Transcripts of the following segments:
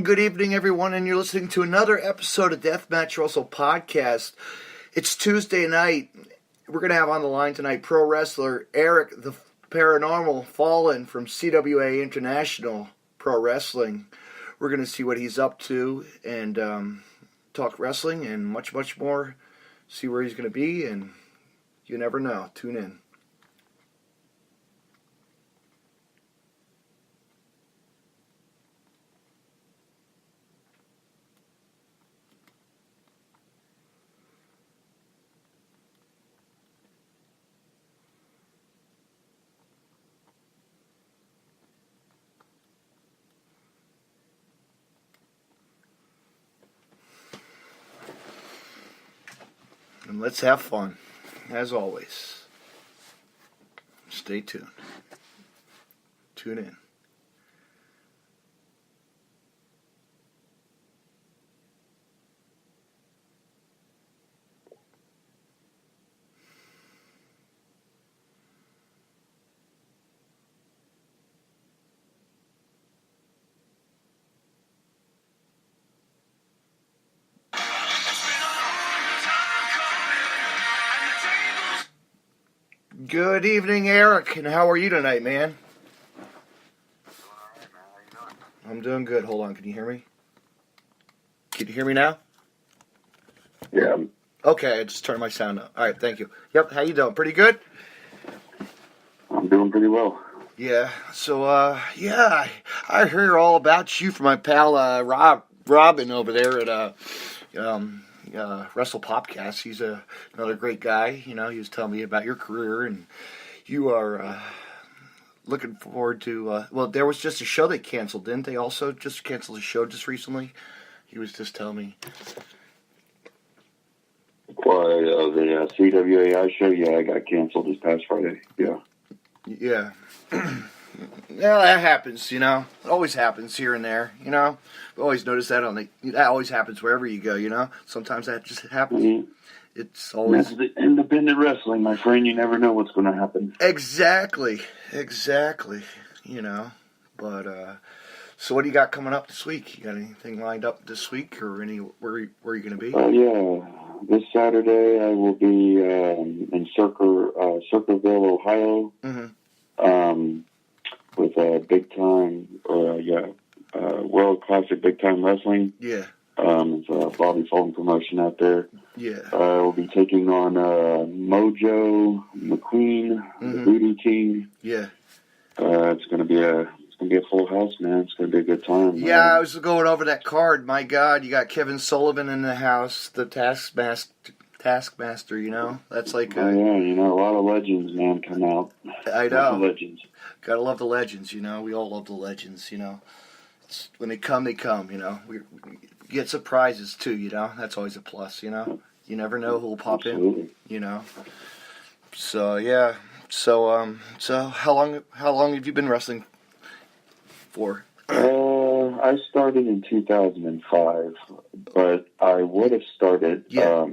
good evening, everyone, and you're listening to another episode of Deathmatch Wrestle Podcast. It's Tuesday night. We're going to have on the line tonight pro wrestler Eric, the Paranormal Fallen from CWA International Pro Wrestling. We're going to see what he's up to and talk wrestling and much, much more. See where he's going to be, and you never know. Tune in. And let's have fun, as always. Stay tuned. Tune in. Good evening, Eric, and how are you tonight, man? I'm doing good. Hold on, can you hear me? Can you hear me now? Yeah. Okay, I just turned my sound up. All right, thank you. Yep, how you doing? Pretty good? I'm doing pretty well. Yeah, so, I hear all about you from my pal, Robin over there at, Wrestle PodCast. He's another great guy. You know, he was telling me about your career, and you are looking forward to. Well, there was just a show they canceled, didn't they? Also, just canceled a show just recently. He was just telling me. Why, the CWAI show? Yeah, I got canceled this past Friday. Yeah. Yeah. Yeah, that happens, you know. It always happens here and there, you know. We always notice that that always happens wherever you go, you know. Sometimes that just happens. Mm-hmm. It's always that's the independent wrestling, my friend. You never know what's going to happen. Exactly. You know, but so what do you got coming up this week? You got anything lined up this week, or where are you going to be? Yeah, this Saturday I will be in Circleville, Ohio. Mm-hmm. With big time, World Classic Big Time Wrestling. Yeah. It's a Bobby Fulton promotion out there. Yeah. We'll be taking on Mojo McQueen, the Voodoo King. Yeah. It's gonna be a full house, man. It's gonna be a good time. Yeah, I was going over that card. My God, you got Kevin Sullivan in the house, the Taskmaster. You know, that's like. Oh yeah, you know, a lot of legends, man, come out. I know. Legends. Gotta love the legends, you know. We all love the legends, you know. When they come, you know. We get surprises, too, you know. That's always a plus, you know. You never know who will pop in, you know. So, yeah. So how long have you been wrestling for? I started in 2005, but I would have started... Yeah.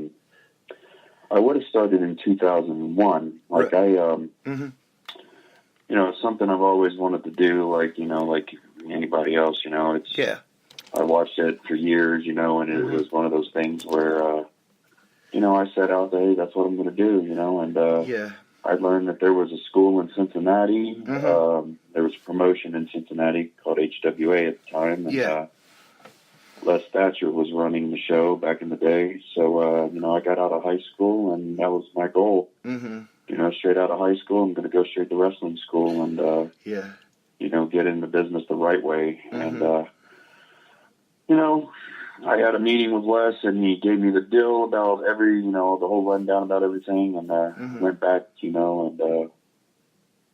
I would have started in 2001. Like, Mm-hmm. You know, it's something I've always wanted to do, like, you know, like anybody else, you know. It's Yeah. I watched it for years, you know, and it was one of those things where, you know, I set out, hey, that's what I'm going to do, you know, and yeah. I learned that there was a school in Cincinnati. Mm-hmm. There was a promotion in Cincinnati called HWA at the time, and yeah. Les Thatcher was running the show back in the day. So, you know, I got out of high school, and that was my goal. Mm-hmm. You know, straight out of high school, I'm going to go straight to wrestling school and, yeah. you know, get in the business the right way. Mm-hmm. And, you know, I had a meeting with Les, and he gave me the deal about the whole rundown about everything, and went back, you know, and,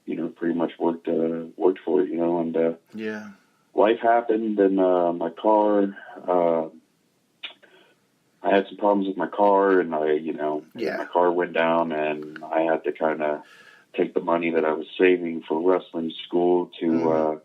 you know, pretty much worked for it, you know, and yeah. Life happened, and my car, I had some problems with my car, and my car went down, and I had to kind of take the money that I was saving for wrestling school to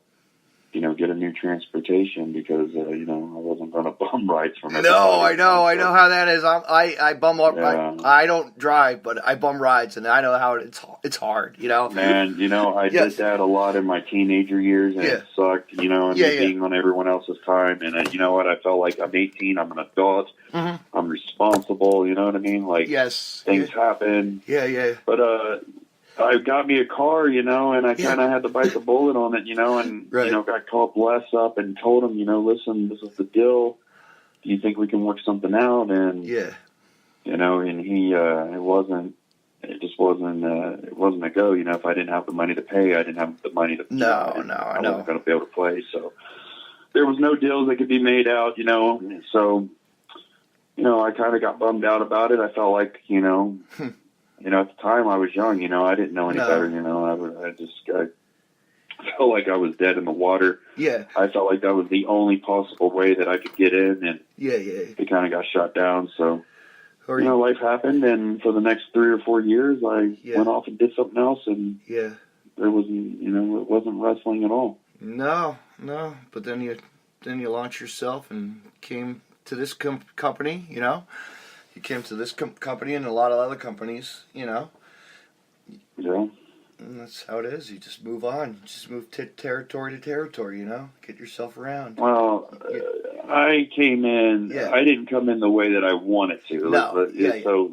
get a new transportation because, I wasn't going to bum rides from everybody. No, I know how that is. I bum up. Yeah. I don't drive, but I bum rides, and I know how it's hard. Man, I did that a lot in my teenager years, and it sucked. And being on everyone else's time, and you know what? I felt like I'm 18. I'm an adult. Mm-hmm. I'm responsible. You know what I mean? Like, things happen. Yeah. But I got me a car, and I kind of had to bite the bullet on it, and got called Les up and told him, listen, this is the deal. Do you think we can work something out? And and he it wasn't a go. If I didn't have the money to pay, I didn't have the money to. I wasn't going to be able to play, so there was no deals that could be made out, So, I kind of got bummed out about it. I felt like, at the time I was young, I didn't know any better, I felt like I was dead in the water. Yeah. I felt like that was the only possible way that I could get in, and it kind of got shut down. So, life happened, and for the next 3 or 4 years, I went off and did something else, and there wasn't, it wasn't wrestling at all. No, but then you launched yourself and came to this company, You came to this company and a lot of other companies, Yeah. And that's how it is. You just move on. You just move territory to territory, Get yourself around. Well, I came in. Yeah. I didn't come in the way that I wanted to. No. So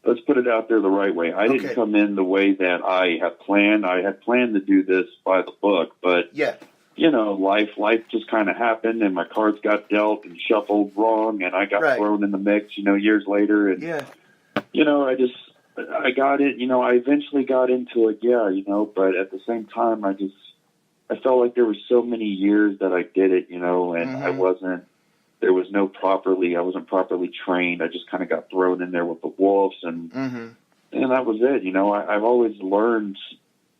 let's put it out there the right way. I didn't come in the way that I had planned. I had planned to do this by the book, but life just kind of happened, and my cards got dealt and shuffled wrong, and I got thrown in the mix, years later, and I got it, I eventually got into it, but at the same time, I felt like there were so many years that I did it, and I wasn't properly trained. I just kind of got thrown in there with the wolves, and that was it.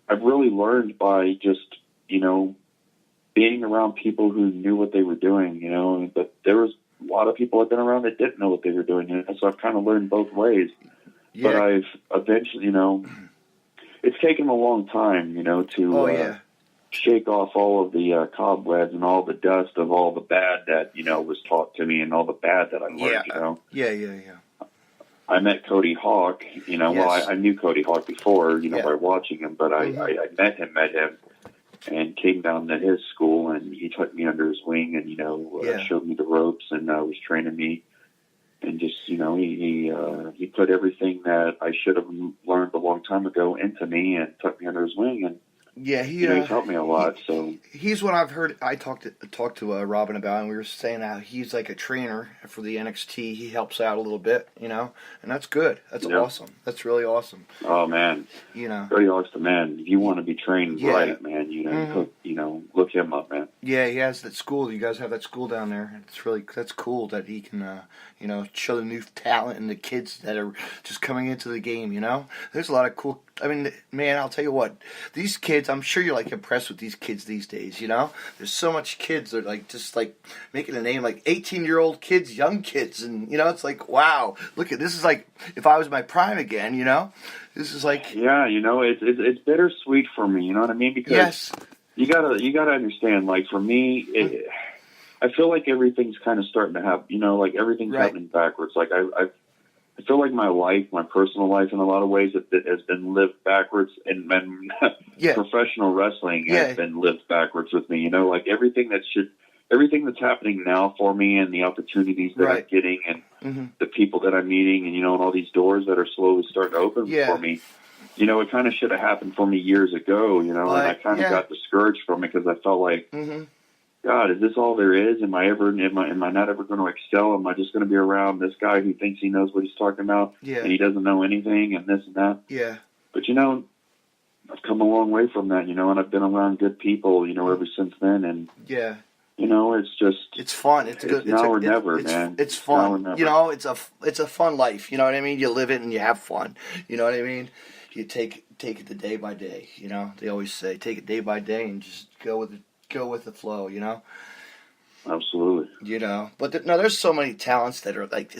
I've really learned by just, being around people who knew what they were doing, but there was a lot of people I've been around that didn't know what they were doing, so I've kind of learned both ways. Yeah. But I've eventually, it's taken a long time, to shake off all of the cobwebs and all the dust of all the bad that, was taught to me and all the bad that I learned, Yeah. I met Cody Hawk, I knew Cody Hawk before, by watching him, but I met him, and came down to his school, and he took me under his wing and, showed me the ropes and was training me. And just, he put everything that I should have learned a long time ago into me and took me under his wing. And he helped me a lot. He's what I've heard. I talked to Robin about, and we were saying how he's like a trainer for the NXT. He helps out a little bit, and that's good. That's awesome. That's really awesome. Oh man, Cody Hawk's the man. If you want to be trained right, man, look him up, man. Yeah, he has that school. You guys have that school down there. That's cool that he can, show the new talent and the kids that are just coming into the game. There's a lot of cool. I mean, man, I'll tell you what. These kids, I'm sure you're impressed with these kids these days. There's so much kids that are just making a name, 18-year-old kids, young kids, and it's wow. Look at this is if I was my prime again. This is it's bittersweet for me. You know what I mean? Because you gotta understand. For me, I feel like everything's kind of starting to happen. Everything's happening backwards. I feel like my life, my personal life, in a lot of ways, has been lived backwards, and professional wrestling has been lived backwards with me. Everything that's happening now for me, and the opportunities that I'm getting, and the people that I'm meeting, and and all these doors that are slowly starting to open for me. It kind of should have happened for me years ago. And I kind of got discouraged from it because I felt like. God, is this all there is? Am I not ever going to excel? Am I just going to be around this guy who thinks he knows what he's talking about and he doesn't know anything and this and that? Yeah. But I've come a long way from that, and I've been around good people, ever since then, and it's just it's fun. It's good. Now or never, man. It's fun. It's a fun life. You know what I mean? You live it and you have fun. You know what I mean? You take it the day by day. They always say take it day by day and just go with the flow, Absolutely. You know, but no, there's so many talents that are like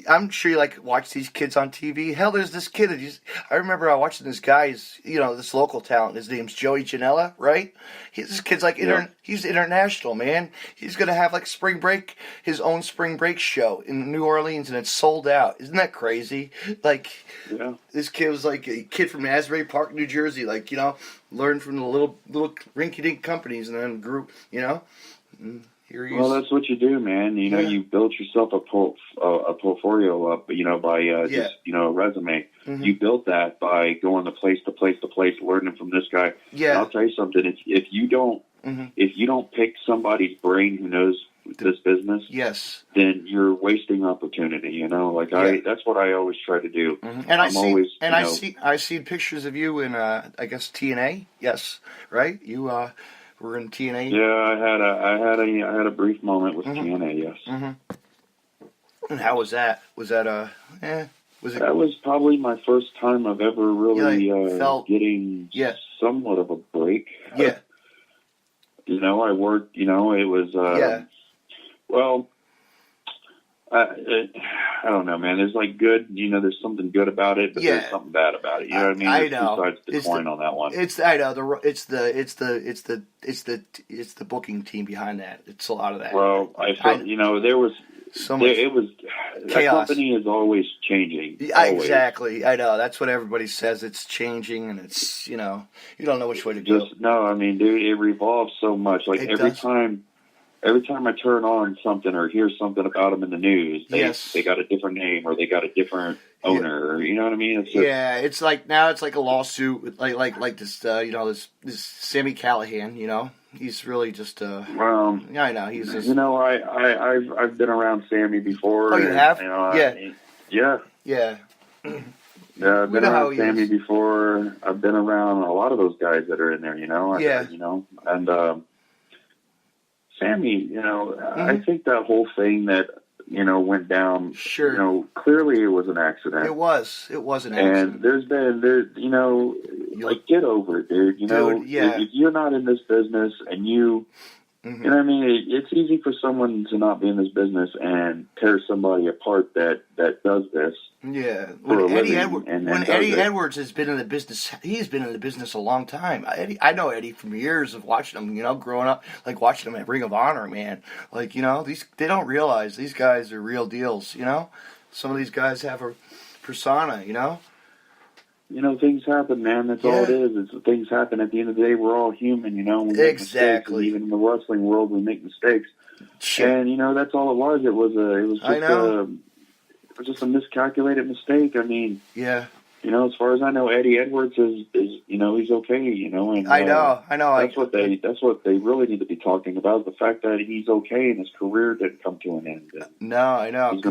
I'm sure you like watch these kids on TV. Hell, there's this kid that I remember watching this guy. This local talent. His name's Joey Janela, right? This kid's like he's international, man. He's gonna have like his own spring break show in New Orleans, and it's sold out. Isn't that crazy? Like, this kid was like a kid from Asbury Park, New Jersey. Like, learned from the little rinky-dink companies, and then grew. Well, that's what you do, man. You built yourself a portfolio up, by just a resume. Mm-hmm. You built that by going to place to place to place, learning from this guy. Yeah. And I'll tell you something. If you don't pick somebody's brain who knows this business, then you're wasting opportunity. That's what I always try to do. Mm-hmm. And I see pictures of you in I guess TNA. Yes, right. You were in TNA. Yeah, I had a brief moment with TNA. Yes. Mm-hmm. And how was that? Was that was it? That was probably my first time I've ever really getting somewhat of a break. Yeah. I worked. It was. Well, I don't know, man. There's like good, there's something good about it, but there's something bad about it. You know what I mean? I know. Two sides to the coin on that one. It's the booking team behind that. It's a lot of that. Well, I felt, there was so much. It was chaos. That company is always changing. Always. Exactly. I know. That's what everybody says. It's changing, and it's you don't know which way to go. No, I mean, dude, it revolves so much. Like every time I turn on something or hear something about them in the news, they got a different name or they got a different owner. Or, you know what I mean? It's just, it's like now it's like a lawsuit, like this. This Sammy Callahan. He's really just. Well, I know he's. Just, I've been around Sammy before. Oh, you have? Yeah. I've been around Sammy before. I've been around a lot of those guys that are in there. And. Sammy, I think that whole thing that, went down, clearly it was an accident. It was an accident. And get over it, dude. If you're not in this business and you know what I mean? It's easy for someone to not be in this business and tear somebody apart that does this. Yeah. When Eddie Edwards has been in the business, he's been in the business a long time. I know Eddie from years of watching him, growing up, like watching him at Ring of Honor, man. Like, they don't realize these guys are real deals, Some of these guys have a persona, Things happen, man. That's all it is. Things happen. At the end of the day, we're all human, We make mistakes. And even in the wrestling world, we make mistakes. Sure. And that's all it was. It was just a miscalculated mistake. I mean, as far as I know, Eddie Edwards is he's okay. And I know. That's what they really need to be talking about. The fact that he's okay and his career didn't come to an end. No, I know. He's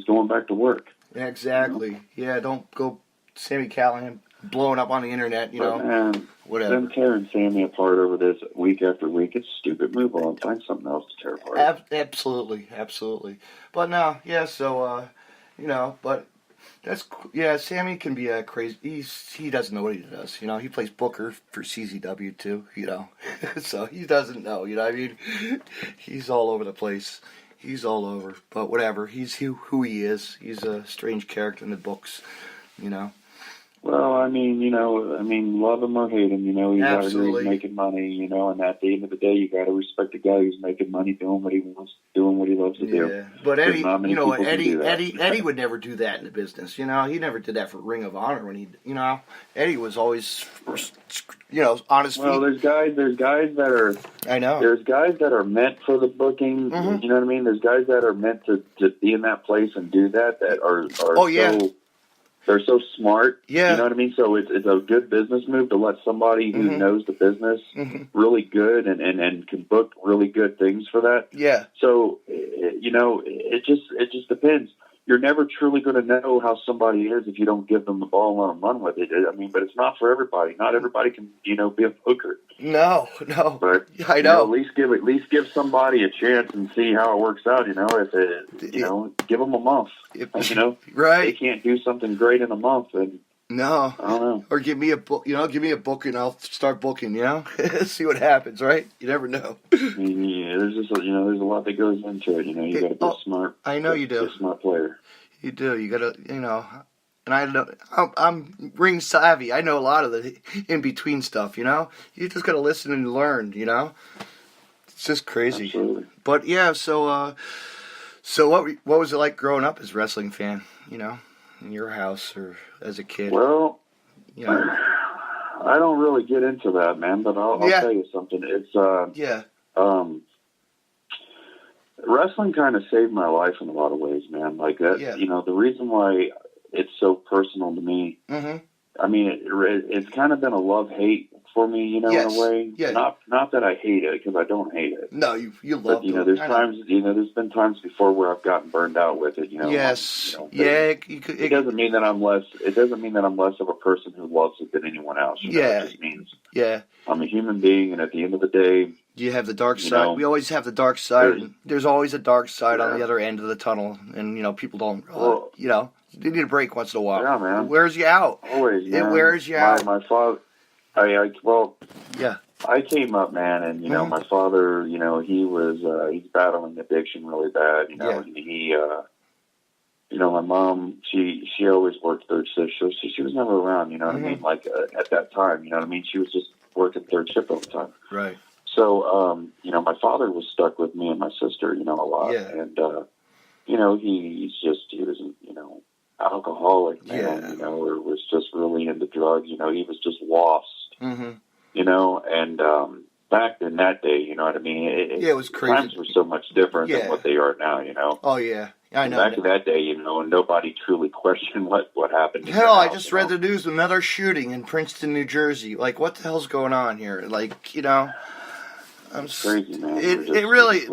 going back to work. Exactly. Yeah, don't go. Sammy Callahan blowing up on the internet, Man, whatever. Them tearing Sammy apart over this week after week, it's stupid. Move on. Find something else to tear apart. Absolutely. But no, so, but that's, Sammy can be crazy. He doesn't know what he does, He plays Booker for CZW too, So he doesn't know, I mean? He's all over the place. He's all over. But whatever. He's who he is. He's a strange character in the books, Well, I mean, love him or hate him, he's making money, and at the end of the day, you got to respect the guy who's making money, doing what he wants, doing what he loves to do. Yeah, but Eddie, Eddie would never do that in the business, He never did that for Ring of Honor when Eddie was always, on his feet. Well, there's guys that are, I know. There's guys that are meant for the booking, you know what I mean? There's guys that are meant to be in that place and do that are they're so smart, you know what I mean? So it's a good business move to let somebody who knows the business really good and can book really good things for that. Yeah. So, it just depends. You're never truly going to know how somebody is if you don't give them the ball and let them run with it. I mean, but it's not for everybody. Not everybody can, be a booker. No. But I know. At least give somebody a chance and see how it works out. If give them a month. Right. They can't do something great in a month, and No. I don't know. Or give me a book, give me a book and I'll start booking, See what happens, right? You never know. Yeah, there's just, there's a lot that goes into it. You got to be smart. I know you do. Be a smart player. You do. You got to, and I know, I'm ring savvy. I know a lot of the in-between stuff, You just got to listen and learn, It's just crazy. Absolutely. But, yeah, so what was it like growing up as a wrestling fan, in your house or as a kid? Well, I don't really get into that, man, but I'll tell you something. It's, wrestling kind of saved my life in a lot of ways, man. Like that, the reason why it's so personal to me, I mean, it's kind of been a love-hate for me, in a way. Yeah. Not that I hate it, because I don't hate it. No, you love it. But, there's times, there's been times before where I've gotten burned out with it, Yes. It doesn't mean that I'm less, of a person who loves it than anyone else. It just means I'm a human being, and at the end of the day, you have the dark side. We always have the dark side. There's always a dark side on the other end of the tunnel, and people don't, you need a break once in a while. Yeah, man. It wears you out. Always, man. It wears you out. My father, I came up, man, and, my father, he's battling addiction really bad, and he, my mom, she always worked third shift, so she was never around, you know what I mean, like, at that time, you know what I mean, she was just working third shift all the time. Right. So, my father was stuck with me and my sister, a lot, and, he was, alcoholic, man, or was just really into drugs, he was just lost, and, back in that day, you know what I mean? It was crazy. Times were so much different than what they are now, Oh, yeah. I know. Back in that day, and nobody truly questioned what happened. Hell, I just read the news, another shooting in Princeton, New Jersey. Like, what the hell's going on here? Like, I'm crazy, man. It really,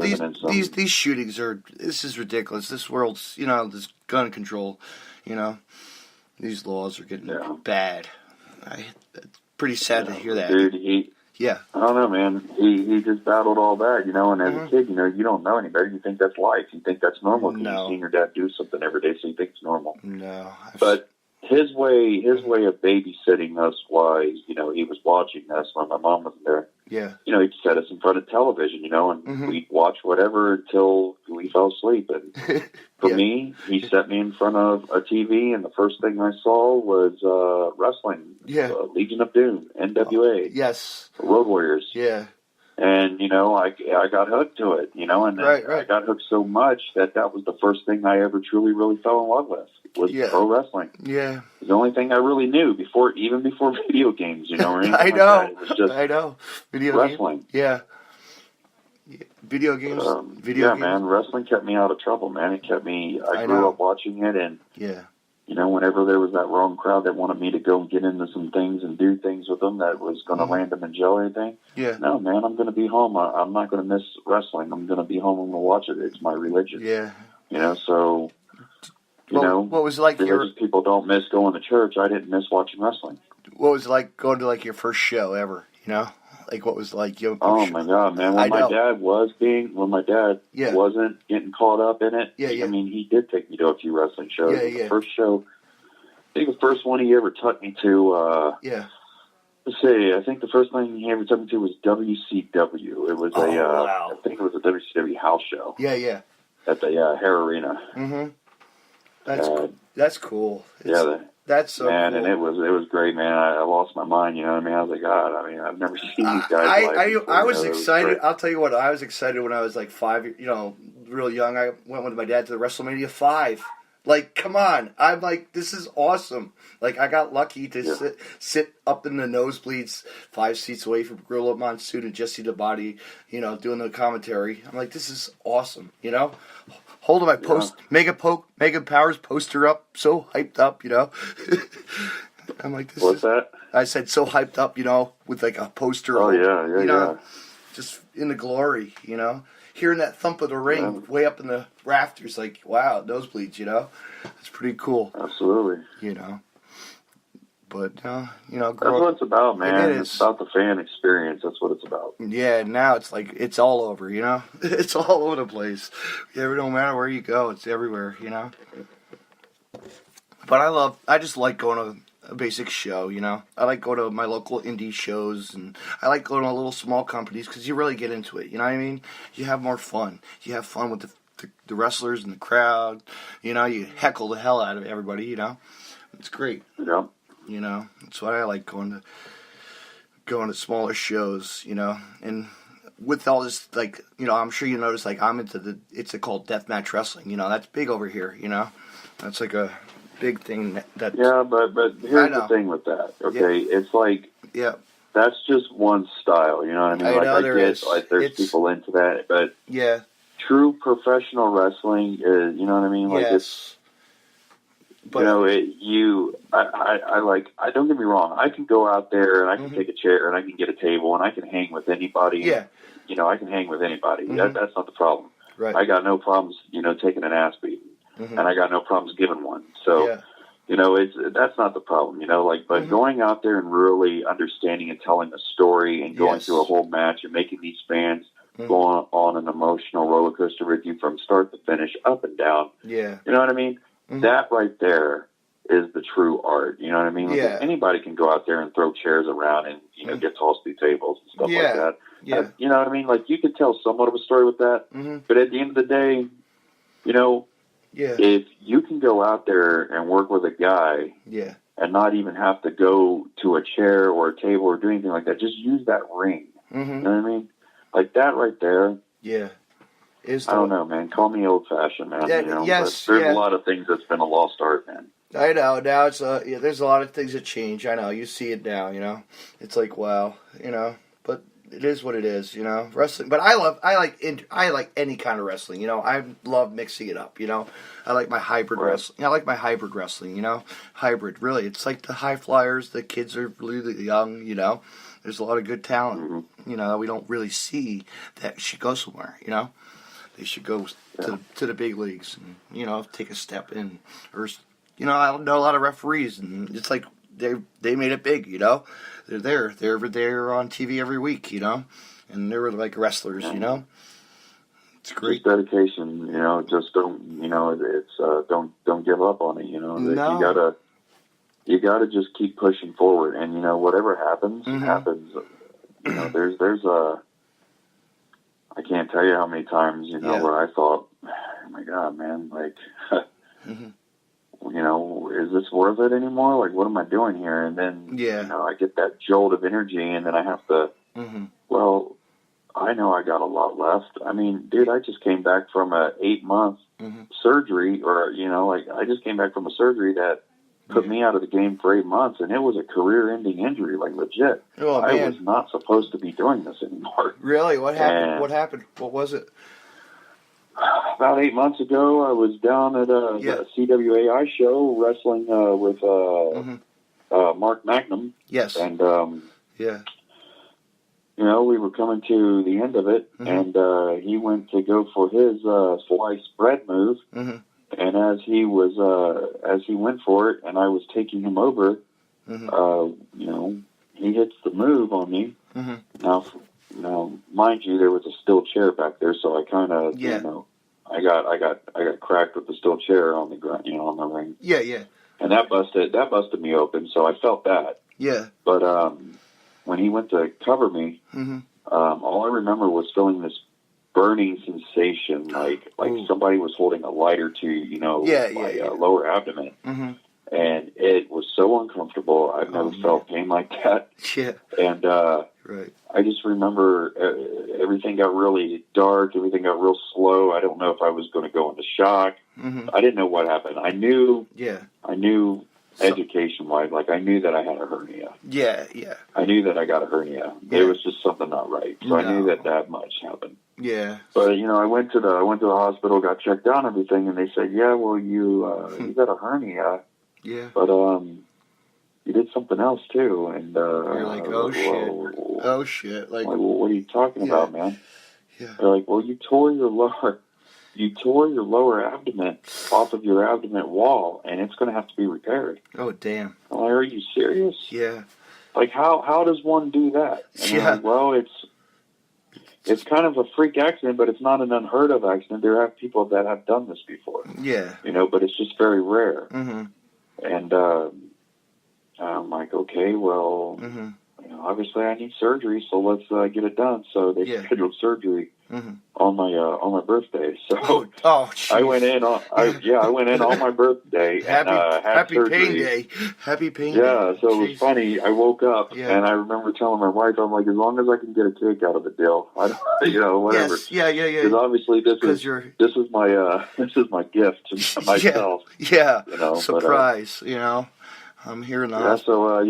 these shootings this is ridiculous. This world's, this gun control, these laws are getting bad. It's pretty sad to hear that. Dude, I don't know, man. He just battled all that, and as a kid, you don't know any better. You think that's life. You think that's normal because you've seen your dad do something every day, so you think it's normal. No. But his way of babysitting us was, he was watching us when my mom wasn't there. Yeah. He'd set us in front of television, and we'd watch whatever until we fell asleep. And for me, he set me in front of a TV, and the first thing I saw was wrestling. Yeah. Legion of Doom, NWA. Yes. Road Warriors. Yeah. And, I got hooked to it, and I got hooked so much that was the first thing I ever truly, really fell in love with, was pro wrestling. Yeah. It was the only thing I really knew even before video games, or anything I know. like that. It was just I know. Video wrestling. Games. Yeah. Video games. Games. Man, wrestling kept me out of trouble, man. It kept me, I grew up watching it, and, whenever there was that wrong crowd that wanted me to go and get into some things and do things with them that was going to land them in jail or anything, no, man, I'm going to be home. I'm not going to miss wrestling. I'm going to be home and watch it. It's my religion. Yeah. So, what was it like religious people don't miss going to church. I didn't miss watching wrestling. What was it like going to, your first show ever, Like, what was it like? Oh, my God, man. When my dad wasn't getting caught up in it, I mean, he did take me to a few wrestling shows. The first show, I think the first one he ever took me to, let's see, I think the first thing he ever took me to was WCW. It was I think it was a WCW house show. Yeah. At the Hare Arena. Mm-hmm. That's cool. That's so man, cool. And it was great, man. I lost my mind, you know what I mean? I was like, God, I mean, I've never seen these guys. I was excited. I'll tell you what, I was excited when I was like 5, real young. I went with my dad to the WrestleMania 5. Like, come on. I'm like, this is awesome. Like, I got lucky to sit up in the nosebleeds 5 seats away from Gorilla Monsoon and Jesse the Body, doing the commentary. I'm like, this is awesome, Holding my Mega Powers poster up, so hyped up, I'm like, this What's that? I said, so hyped up, with like a poster. Oh, yeah. Just in the glory, Hearing that thump of the ring way up in the rafters, like, wow, nosebleeds, It's pretty cool. Absolutely. But, that's what it's about, man. It's about the fan experience. That's what it's about. Yeah, now it's like, it's all over, It's all over the place. No matter where you go, it's everywhere, But I just like going to a basic show, you know. I like going to my local indie shows, and I like going to little small companies because you really get into it, you know what I mean? You have more fun. You have fun with the wrestlers and the crowd, you know, you heckle the hell out of everybody, you know. It's great. Yeah. You know, that's why I like going to smaller shows, you know, and with all this, like, you know, I'm sure you notice, like, I'm into it's called deathmatch wrestling, you know, that's big over here, you know, that's like a big thing that. Yeah, but here's the thing with that, okay, it's like, that's just one style, you know what I mean, I like, know I get, like, there's people into that, but true professional wrestling is, you know what I mean, like, it's, but, you know, I don't get me wrong. I can go out there and I can take a chair and I can get a table and I can hang with anybody. Yeah. You know, I can hang with anybody. That's not the problem. Right. I got no problems, you know, taking an ass beating, and I got no problems giving one. So, you know, that's not the problem, you know, like, but going out there and really understanding and telling a story and going through a whole match and making these fans go on an emotional roller coaster with you from start to finish, up and down. Yeah. You know what I mean? That right there is the true art. You know what I mean? Like, anybody can go out there and throw chairs around and, you know, get tossed through tables and stuff like that. Yeah. You know what I mean? Like, you could tell somewhat of a story with that. But at the end of the day, you know, if you can go out there and work with a guy and not even have to go to a chair or a table or do anything like that, just use that ring. You know what I mean? Like, that right there. Yeah. I don't know, man. Call me old-fashioned, man. You know? But there's a lot of things that's been a lost art, man. I know. Now it's there's a lot of things that change. I know. You see it now, you know. It's like, wow, you know. But it is what it is, you know. Wrestling. But I like any kind of wrestling, you know. I love mixing it up, you know. I like my hybrid wrestling. I like my hybrid wrestling, you know. Hybrid, really. It's like the high flyers. The kids are really young, you know. There's a lot of good talent, you know, that we don't really see that should go somewhere, you know. They should go to the big leagues and, you know, take a step in. Or, you know, I know a lot of referees, and it's like they made it big, you know. They're there on TV every week, you know. And they were like wrestlers, you know. It's great. Just dedication, you know. Just don't, you know, it's don't give up on it, you know. No. You gotta just keep pushing forward, and, you know, whatever happens, happens. You know, there's I can't tell you how many times, you know, where I thought, oh my God, man, like, you know, is this worth it anymore? Like, what am I doing here? And then, you know, I get that jolt of energy, and then I have to, well, I know I got a lot left. I mean, dude, I just came back from a 8-month surgery, or, you know, like, I just came back from a surgery that put me out of the game for 8 months, and it was a career-ending injury, like, legit. Oh, man. I was not supposed to be doing this anymore. Really? What happened? What happened? What was it? About 8 months ago, I was down at a CWAI show wrestling with Mark Magnum. Yes. And, you know, we were coming to the end of it, and he went to go for his sliced bread move. And as he went for it, and I was taking him over, you know, he hits the move on me. Now, mind you, there was a steel chair back there, so I kind of, you know, I got cracked with the steel chair on the ground, you know, on the ring. Yeah. And that busted me open, so I felt that. Yeah. But when he went to cover me, all I remember was feeling this burning sensation, like somebody was holding a lighter to, you know, my lower abdomen. And it was so uncomfortable. I've never felt pain like that. Yeah. And I just remember everything got really dark. Everything got real slow. I don't know if I was going to go into shock. I didn't know what happened. I knew education-wise, like, I knew that I had a hernia. Yeah. I knew that I got a hernia. There was just something not right. So I knew that much happened. Yeah. But, you know, I went to the hospital, got checked out and everything, and they said, yeah, well, you got a hernia. Yeah. But you did something else too, and you're like, oh shit, like, well, what are you talking about, man? Yeah. They're like, well, you tore your lower abdomen off of your abdomen wall, and it's going to have to be repaired. Oh, damn. I'm like, are you serious? Yeah. Like, how does one do that? And like, well, it's kind of a freak accident, but it's not an unheard of accident. There are people that have done this before. Yeah. You know, but it's just very rare. And I'm like, okay, well, obviously I need surgery, so let's get it done. So they scheduled surgery on my birthday. So I went in on I went in on my birthday and had happy surgery. pain day. Happy pain day. Yeah, so it was funny. I woke up and I remember telling my wife, I'm like, as long as I can get a cake out of the deal, I don't, whatever. Yes, yeah. Because obviously this is my gift to myself. Yeah. Surprise. But, I'm here now. Yeah, so,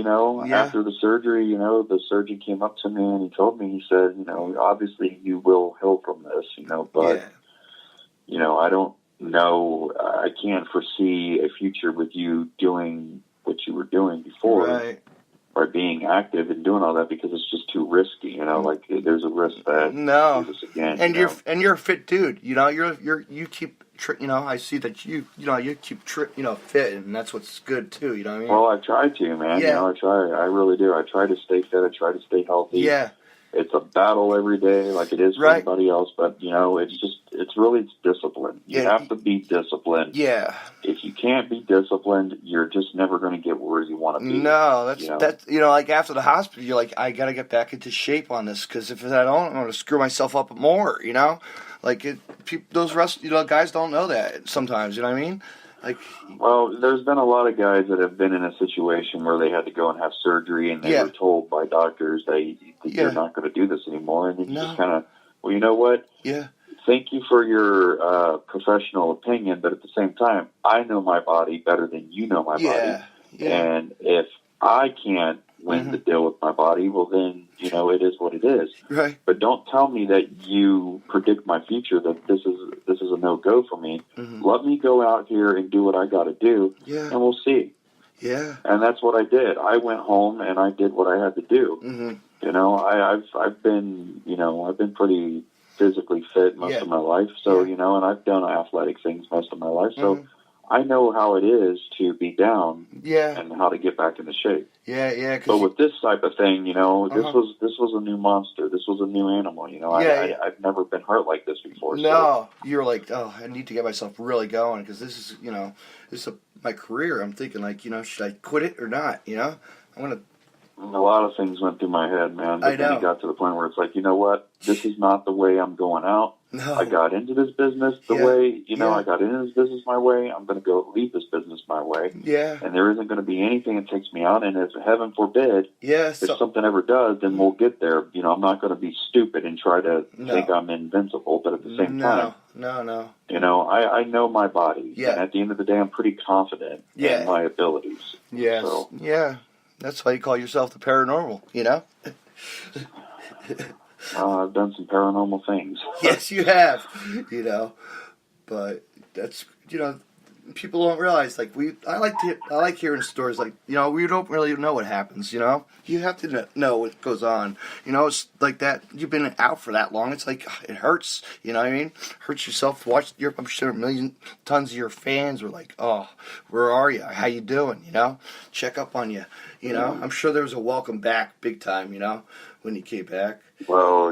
after the surgery, the surgeon came up to me and he told me, he said, obviously you will heal from this, but, I don't know, I can't foresee a future with you doing what you were doing before. Right. By being active and doing all that because it's just too risky, like there's a risk that no, do this again, and you're a fit dude, you keep I see that you keep fit, and that's what's good too, you know what I mean? Well, I try to, man. Yeah. I really do. I try to stay fit. I try to stay healthy. Yeah. It's a battle every day, like it is for anybody else. But it's discipline. You have to be disciplined. Yeah. If you can't be disciplined, you're just never going to get where you want to be. No, that's like after the hospital, you're like, I got to get back into shape on this because if I don't, I'm going to screw myself up more. Like those guys don't know that sometimes. You know what I mean? Like, well, there's been a lot of guys that have been in a situation where they had to go and have surgery, and they were told by doctors that you're not going to do this anymore, and then you just kind of, well, you know what? Yeah. Thank you for your professional opinion, but at the same time, I know my body better than you know my body. Yeah. And if I can't win the deal with my body, well then, it is what it is. Right. But don't tell me that you predict my future, that this is a no-go for me. Let me go out here and do what I got to do, and we'll see. Yeah. And that's what I did. I went home and I did what I had to do. I've been pretty physically fit most of my life, so and I've done athletic things most of my life, so I know how it is to be down, and how to get back into shape. Yeah. But with this type of thing, this was a new monster. This was a new animal. I've never been hurt like this before. No, you're like, oh, I need to get myself really going because this is, this is my career. I'm thinking like, should I quit it or not? I'm gonna. A lot of things went through my head, man. But then it got to the point where it's like, you know what? This is not the way I'm going out. No. I got into this business the way, I got into this business my way. I'm going to go leave this business my way. Yeah. And there isn't going to be anything that takes me out. And if heaven forbid, if something ever does, then we'll get there. I'm not going to be stupid and try to think I'm invincible. But at the same time, No. I know my body. Yeah. And at the end of the day, I'm pretty confident in my abilities. Yes. So, yeah. That's why you call yourself the paranormal, I've done some paranormal things. Yes, you have, but that's, people don't realize, like, I like hearing stories, like, we don't really know what happens, you have to know what goes on, it's like that, you've been out for that long, it's like, it hurts, you know what I mean, hurts yourself, I'm sure a million tons of your fans were like, oh, where are you, how you doing, check up on you, I'm sure there was a welcome back, big time, when you came back. Well,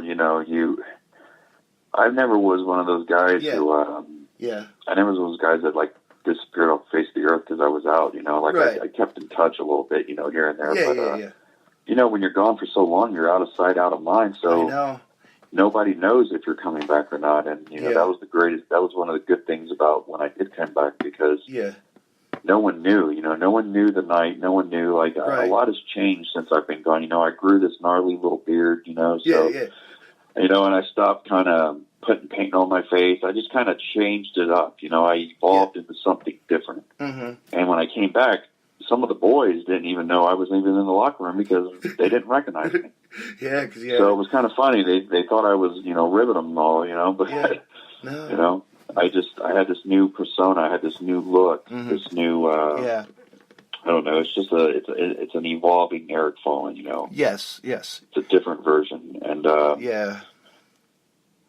I never was one of those guys who, I never was those guys that, like, disappeared off the face of the earth because I was out, I kept in touch a little bit, here and there, when you're gone for so long, you're out of sight, out of mind, so nobody knows if you're coming back or not, and, that was one of the good things about when I did come back, because no one knew, no one knew the night, no one knew, like, a lot has changed since I've been gone, I grew this gnarly little beard, and I stopped kind of putting paint on my face, I just kind of changed it up, I evolved into something different, and when I came back, some of the boys didn't even know I was even in the locker room because they didn't recognize me. So it was kind of funny, they thought I was, ribbing them and all, but, no. I had this new persona, I had this new look, this new, I don't know, it's just it's an evolving Eric Fallen, Yes. It's a different version, and,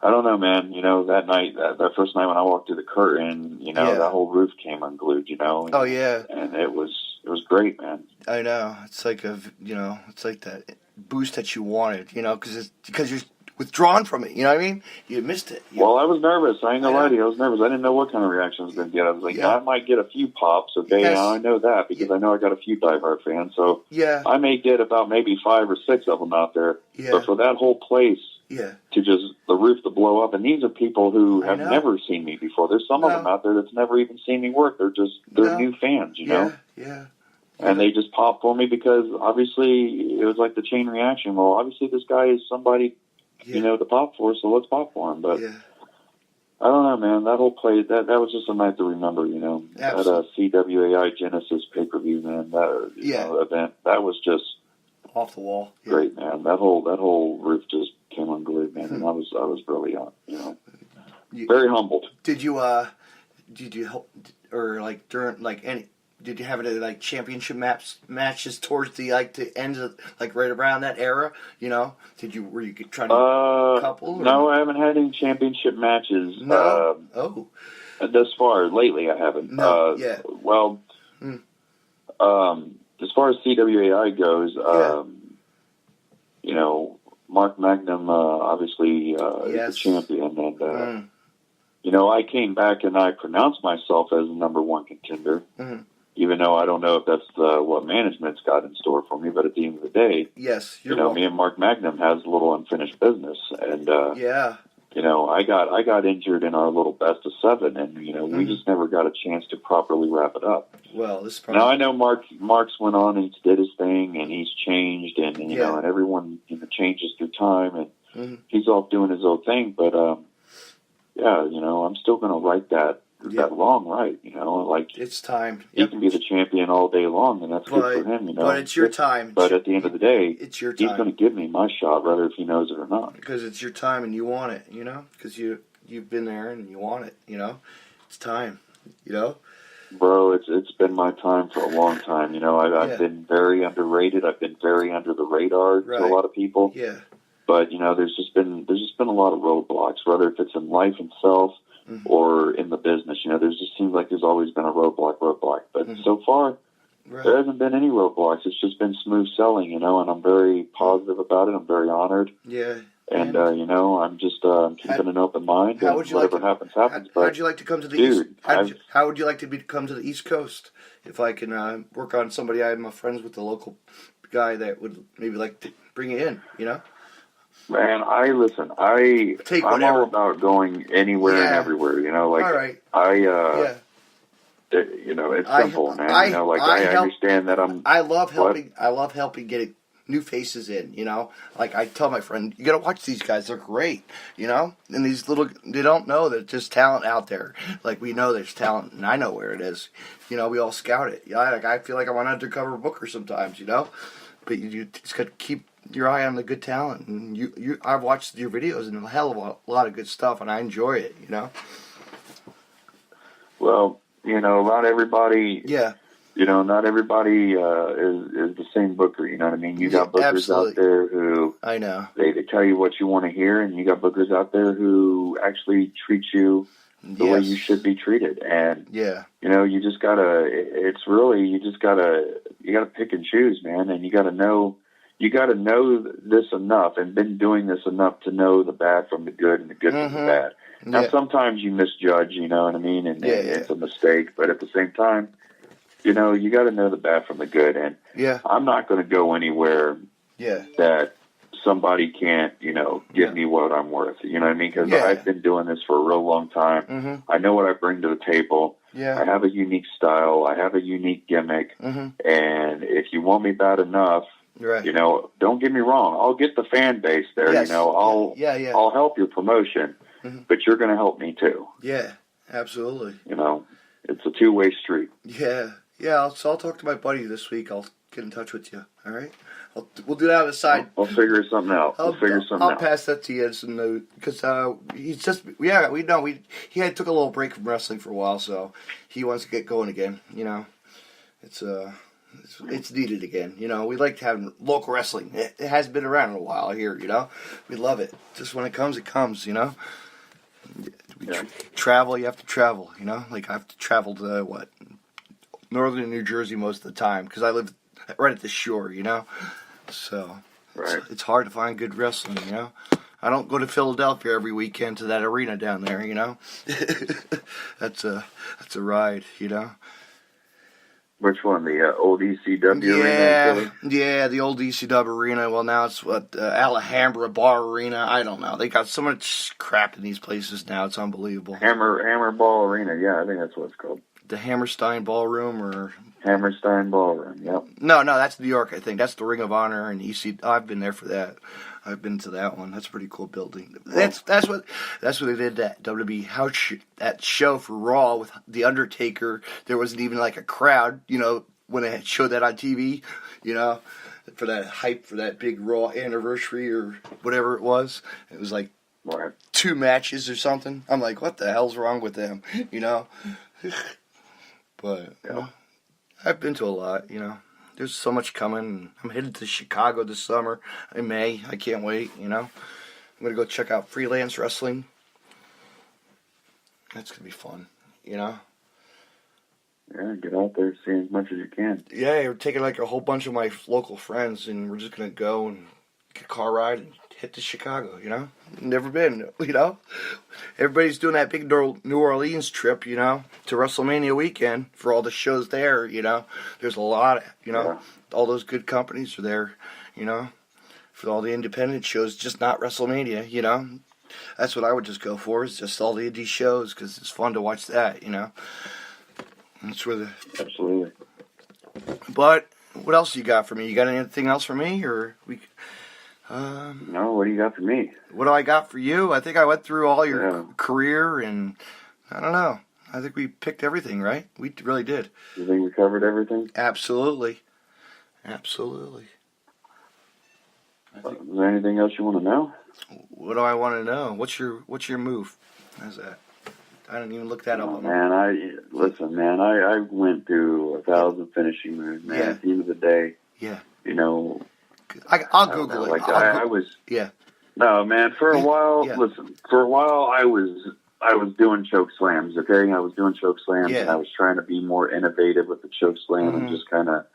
I don't know, man, that night, that first night when I walked through the curtain, that whole roof came unglued, Oh, yeah. And it was great, man. I know, it's like it's like that boost that you wanted, because withdrawn from it. You know what I mean? You missed it. Well, I was nervous. I ain't gonna lie to you. I was nervous. I didn't know what kind of reaction I was going to get. I was like, I might get a few pops. Okay, Yes. now I know that because I know I got a few diehard fans. So I may get about maybe 5 or 6 of them out there. Yeah. But for that whole place to just the roof to blow up, and these are people who have never seen me before. There's some of them out there that's never even seen me work. They're new fans, you know. Yeah. And they just popped for me because obviously it was like the chain reaction. Well, obviously this guy is somebody, you know, to pop for, so let's pop for him. But I don't know, man. That whole play, that was just a night to remember, you know. Absolutely. That CWAI Genesis pay-per-view, man, that event, that was just off the wall. Great, man. That whole roof just came unglued, man. And I was really, you know, very humbled. Did you help, or like during like any? Did you have any like championship matches towards the the end of like right around that era? You know, were you trying to couple? Or? No, I haven't had any championship matches. No. Thus far, lately I haven't. No. Well, as far as CWAI goes, you know, Mark Magnum obviously is the champion, and you know, I came back and I pronounced myself as the number 1 contender. Mm-hmm. Even though I don't know if that's what management's got in store for me, but at the end of the day, you know, me and Mark Magnum has a little unfinished business, and you know, I got injured in our little best of 7, and you know, we just never got a chance to properly wrap it up. Well, this now I know Mark's went on and he did his thing, and he's changed, and you know, and everyone changes through time, and he's off doing his own thing, but you know, I'm still going to write that long right, you know, like it's time. He can be the champion all day long, and that's good for him, you know. But it's your time. But at the end of the day, it's your time. He's going to give me my shot, whether if he knows it or not. Because it's your time, and you want it, you know. Because you've been there and you want it, you know. It's time, you know. Bro, it's been my time for a long time, you know. I've been very underrated. I've been very under the radar to a lot of people. Yeah. But you know, there's just been a lot of roadblocks, whether if it's in life itself. Or in the business, you know, there just seems like there's always been a roadblock. But so far, there hasn't been any roadblocks. It's just been smooth selling, you know, and I'm very positive about it. I'm very honored. Yeah. And, you know, I'm just keeping an open mind. How would you whatever happens. How would you like to come to the East? How would you like to come to the East Coast? If I can work on somebody, I'm friends with the local guy that would maybe like to bring you in, you know? Man, I'm all about going anywhere and everywhere, you know, like, all right. you know, it's simple, man, you know, like, I understand that I love helping get new faces in, you know, like, I tell my friend, you gotta watch these guys, they're great, you know, and they don't know that there's talent out there, like, we know there's talent, and I know where it is, you know, we all scout it, I feel like I'm an undercover booker sometimes, you know, but you just gotta keep your eye on the good talent, and I've watched your videos and a hell of a lot of good stuff, and I enjoy it, you know. Well, you know, not everybody. Yeah. You know, not everybody is the same booker. You know what I mean? You got bookers out there who I know they tell you what you want to hear, and you got bookers out there who actually treat you the way you should be treated. And you know, you just gotta. It's really you gotta pick and choose, man, and you gotta know. You got to know this enough and been doing this enough to know the bad from the good and the good from the bad. Now, sometimes you misjudge, you know what I mean, and it's a mistake. But at the same time, you know, you got to know the bad from the good. And I'm not going to go anywhere that somebody can't, you know, give me what I'm worth. You know what I mean? Because I've been doing this for a real long time. I know what I bring to the table. I have a unique style. I have a unique gimmick. And if you want me bad enough, you know, don't get me wrong. I'll get the fan base there. You know, I'll help your promotion, but you're going to help me too. Yeah, absolutely. You know, it's a 2-way street. Yeah. So I'll talk to my buddy this week. I'll get in touch with you. All right. We'll do that on the side. I'll figure something out. I'll pass that to you as a note because he's just he took a little break from wrestling for a while, so he wants to get going again. You know, it's needed again. You know, we like to have local wrestling. It has been around in a while here, you know. We love it. Just when it comes, you know. Travel, you have to travel, you know. Like, I have to travel to, northern New Jersey most of the time because I live right at the shore, you know. So, it's hard to find good wrestling, you know. I don't go to Philadelphia every weekend to that arena down there, That's a ride, Which one? The old ECW arena? Yeah, the old ECW arena. Well, now it's Alhambra Bar Arena. I don't know. They got so much crap in these places now. It's unbelievable. Hammer Ball Arena. Yeah, I think that's what it's called. The Hammerstein Ballroom, or Hammerstein Ballroom. Yep. No, that's New York. I think that's the Ring of Honor and EC. I've been there for that. I've been to that one. That's a pretty cool building. That's what they did that WWE house that show for Raw with the Undertaker. There wasn't even like a crowd, when they showed that on TV, for that hype for that big Raw anniversary or whatever it was. It was like 2 matches or something. I'm like, what the hell's wrong with them, But I've been to a lot, There's so much coming. I'm headed to Chicago this summer in May. I can't wait, I'm going to go check out freelance wrestling. That's going to be fun, Yeah, get out there, see as much as you can. Yeah, we're taking like a whole bunch of my local friends, and we're just going to go and get a car ride and hit to Chicago, Never been, Everybody's doing that big New Orleans trip, to WrestleMania weekend for all the shows there, There's a lot, all those good companies are there, for all the independent shows, just not WrestleMania, That's what I would just go for, is just all the indie shows, because it's fun to watch that, That's where Absolutely. But what else you got for me? You got anything else for me, or we? No, what do you got for me? What do I got for you? I think I went through all your career, and I don't know. I think we picked everything, right? We really did. You think we covered everything? Absolutely. Is there anything else you want to know? What do I want to know? What's your move? How's that? I didn't even look that up. I went through 1,000 finishing moves, man. Yeah. At the end of the day, I'll Google it. I was. Yeah. No, man. For a while, yeah. Listen. For a while, I was doing choke slams. Okay, I was doing choke slams, and I was trying to be more innovative with the choke slam and just kind of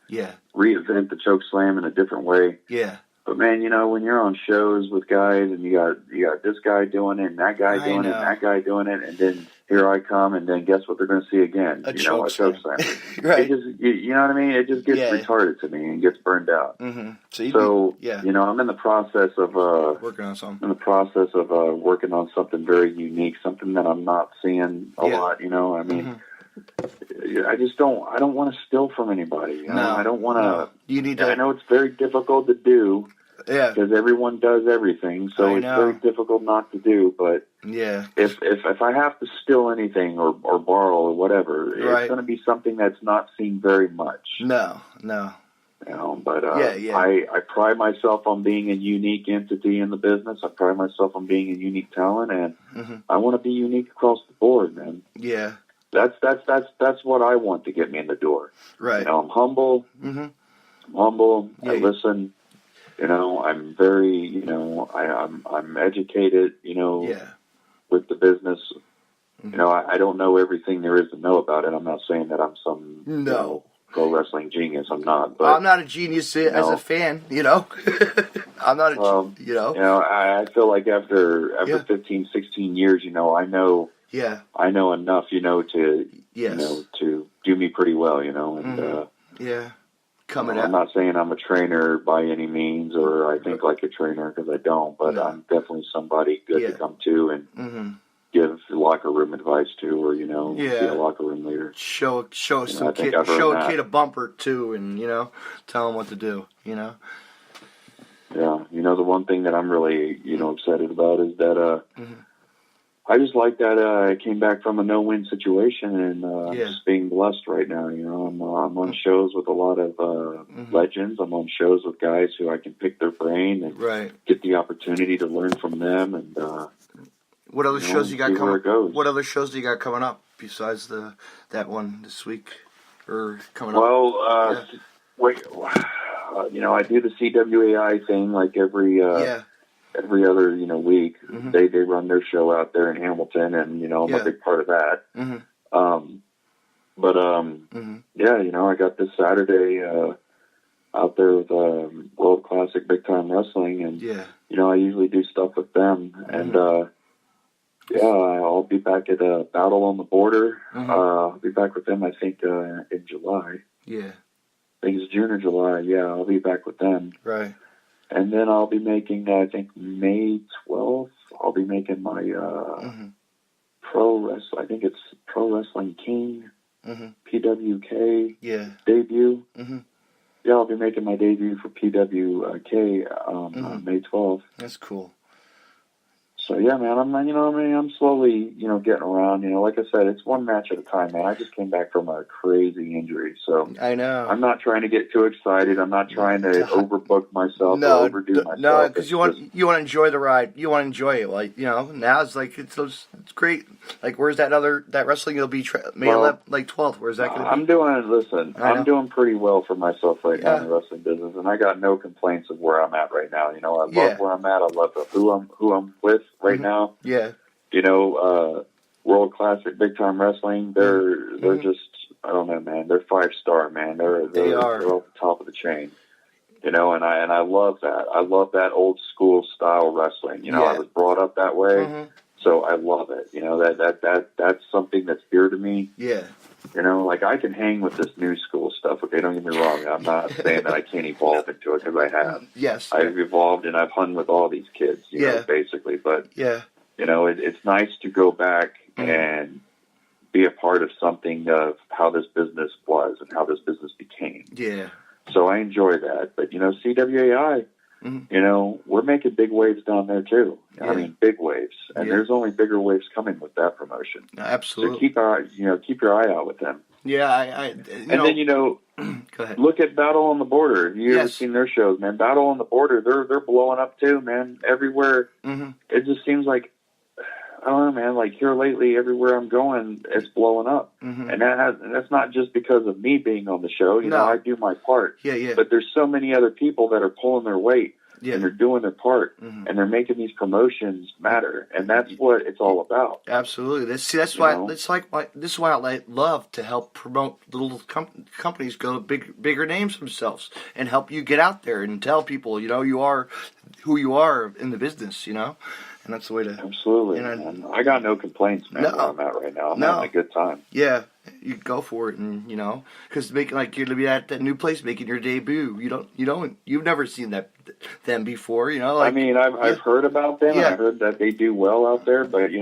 reinvent the choke slam in a different way. Yeah. But man, when you're on shows with guys and you got this guy doing it and that guy doing it and that guy doing it, and then here I come, and then guess what they're going to see again? A choke slam. Right. It just, you know what I mean? It just gets retarded to me and gets burned out. Mm-hmm. I'm in the process of working on something. In the process of working on something very unique, something that I'm not seeing a lot. I mean. I just don't. I don't want to steal from anybody. I don't want to. You need to. I know it's very difficult to do. Yeah. Because everyone does everything, so it's very difficult not to do. But if I have to steal anything or borrow or whatever, it's going to be something that's not seen very much. No. But I pride myself on being a unique entity in the business. I pride myself on being a unique talent, and I want to be unique across the board, man. Yeah. That's what I want to get me in the door. Right. I'm humble. Mm-hmm. I'm humble. Yeah, I listen. I'm very. I'm educated. With the business. Mm-hmm. I don't know everything there is to know about it. I'm not saying that I'm some pro wrestling genius. I'm not. But I'm not a genius as a fan. I'm not a. I feel like after 15, 16 years, I know. Yeah. I know enough, to to do me pretty well, and coming out. I'm not saying I'm a trainer by any means, or I think like a trainer, because I don't, but I'm definitely somebody good to come to and give locker room advice to, or be a locker room leader. Show a kid a bumper too, and tell him what to do. Yeah, the one thing that I'm really excited about is that I just like that I came back from a no-win situation, and I'm just being blessed right now. I'm on shows with a lot of legends. I'm on shows with guys who I can pick their brain and get the opportunity to learn from them. And what other shows you got coming? What other shows do you got coming up besides that one this week or coming up? Well, I do the CWAI thing like every other I mm-hmm. they run their show out there in Hamilton, and I'm a big part of that. Mm-hmm. I got this Saturday. out there with World Classic Big Time Wrestling, and I usually do stuff with them, and I'll be back at Battle on the Border. I'll be back with them, I think, in July. Yeah. I think it's June or July. Yeah, I'll be back with them. Right. And then I'll be making, I think, May 12th, I'll be making my I think it's Pro Wrestling King, PWK debut. Yeah, I'll be making my debut for PWK on May 12th. That's cool. So yeah, man, I'm slowly, getting around. Like I said, it's one match at a time, man. I just came back from a crazy injury, so I know. I'm not trying to get too excited. I'm not trying to overbook myself or overdo myself. No, because you want to enjoy the ride. You want to enjoy it. Like now it's like it's great. Like where's that wrestling? You'll be May 11th, like 12th. Where's that going to be? I'm doing pretty well for myself right now in the wrestling business, and I got no complaints of where I'm at right now. I love where I'm at. I love who I'm with right now. Yeah. World Classic Big Time Wrestling, they're just, I don't know, man. They're 5-star, man. They're at the top of the chain. And I love that. I love that old school style wrestling. I was brought up that way. So I love it. That's something that's dear to me. Yeah. Like I can hang with this new school stuff. Okay, don't get me wrong. I'm not saying that I can't evolve into it, because I have. Yes. I've evolved and I've hung with all these kids, basically. But, it's nice to go back and be a part of something of how this business was and how this business became. Yeah. So I enjoy that. But, CWAI, we're making big waves down there too. Yeah. I mean, big waves, and there's only bigger waves coming with that promotion. Absolutely. So keep your eye out with them. Yeah, then go ahead. Look at Battle on the Border. Have you ever seen their shows, man? Battle on the Border, they're blowing up too, man. Everywhere. It just seems like, I don't know, man. Like here lately, everywhere I'm going, it's blowing up, and that's not just because of me being on the show. I do my part. Yeah. But there's so many other people that are pulling their weight. And they're doing their part, and they're making these promotions matter, and that's what it's all about. Absolutely. This is why I love to help promote little companies go bigger names themselves and help you get out there and tell people you are who you are in the business. And that's the way to... Absolutely. And I got no complaints, man, where I'm at right now. I'm having a good time. Yeah, you go for it, and, because you're going to be at that new place making your debut. You've never seen them before, I mean, I've heard about them. Yeah. I heard that they do well out there, but,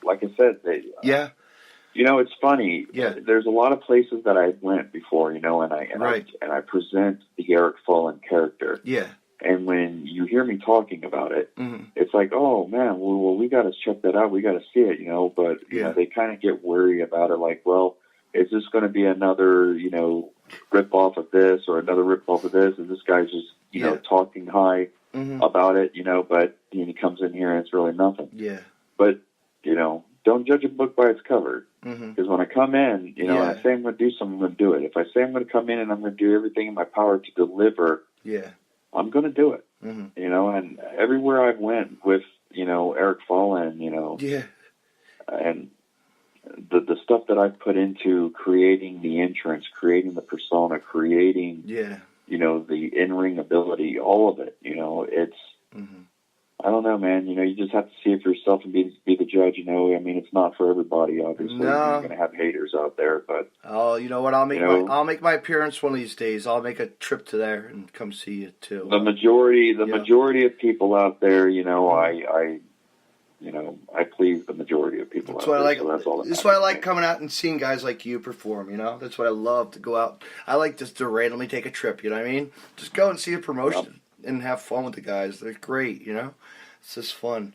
like I said, it's funny. Yeah. There's a lot of places that I went before, and I present the Eric Fallen character. Yeah. And when you hear me talking about it, it's like, oh, man, well, we got to check that out. We got to see it, But they kind of get worried about it, like, well, is this going to be another, rip-off of this or another rip-off of this? And this guy's just, talking high about it, but he comes in here and it's really nothing. Yeah. But, don't judge a book by its cover. Because when I come in, and I say I'm going to do something, I'm going to do it. If I say I'm going to come in and I'm going to do everything in my power to deliver, I'm going to do it, and everywhere I went with, Eric Fallen, and the stuff that I put into creating the entrance, creating the persona, creating, the in-ring ability, all of it, it's, I don't know, man, you just have to see it for yourself and be the judge, I mean, it's not for everybody, obviously. No. You're going to have haters out there, but... Oh, you know what, I'll make my appearance one of these days. I'll make a trip to there and come see you, too. The majority of people out there, I please the majority of people. That's what I like. So that's all That's why I like coming out and seeing guys like you perform. That's what I love to go out. I like just to randomly take a trip. You know what I mean? Just go and see a promotion and have fun with the guys. They're great. It's just fun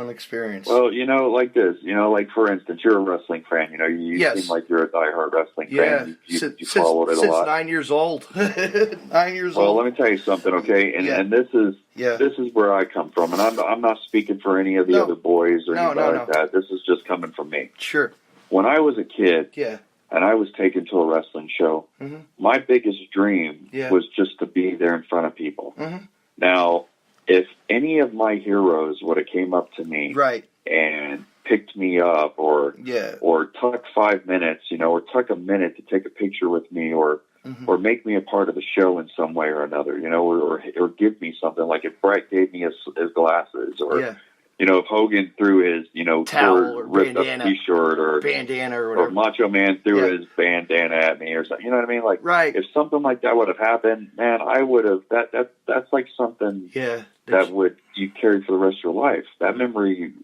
experience. Well, like this. Like for instance, you're a wrestling fan. You seem like you're a diehard wrestling fan. You followed it a lot. Since 9 years old. 9 years old. Well, let me tell you something, okay? And this is where I come from, and I'm not speaking for any of the other boys or anything like that. This is just coming from me. Sure. When I was a kid, and I was taken to a wrestling show, my biggest dream was just to be there in front of people. Now, if any of my heroes would have came up to me, right, and picked me up or Yeah. or took 5 minutes, or took a minute to take a picture with me or make me a part of the show in some way or another, or give me something, like if Brett gave me his glasses, or Yeah. if Hogan threw his Towel or ripped up bandana. T-shirt or Bandana or whatever. or Macho Man threw his bandana at me or something. You know what I mean? Like, right. If something like that would have happened, man, I would have. That's like something that would you carry for the rest of your life. That memory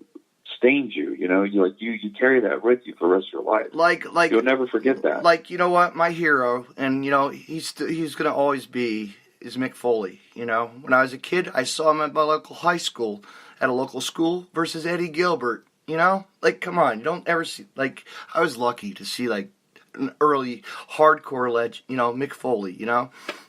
stains you. You carry that with you for the rest of your life. Like you'll never forget that. Like, you know what, my hero, and he's gonna always be, is Mick Foley. When I was a kid, I saw him at my local high school, at a local school, versus Eddie Gilbert. Like, come on, you don't ever see, like, I was lucky to see, like, an early hardcore legend, Mick Foley,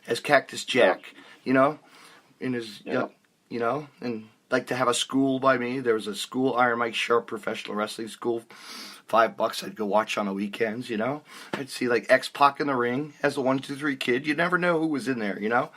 as Cactus Jack, in his, and like to have a school by me. There was a school, Iron Mike Sharp Professional Wrestling School, $5 I'd go watch on the weekends, I'd see like X-Pac in the ring as a 1, 2, 3 kid. You never know who was in there, It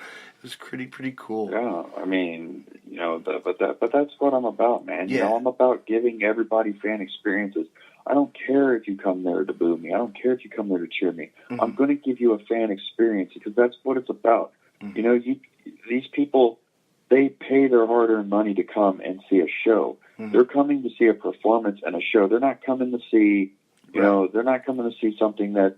was pretty cool. Yeah, I mean, but that's what I'm about, man. Yeah. I'm about giving everybody fan experiences. I don't care if you come there to boo me. I don't care if you come there to cheer me. I'm going to give you a fan experience because that's what it's about. These people, they pay their hard-earned money to come and see a show. They're coming to see a performance and a show. They're not coming to see, they're not coming to see something that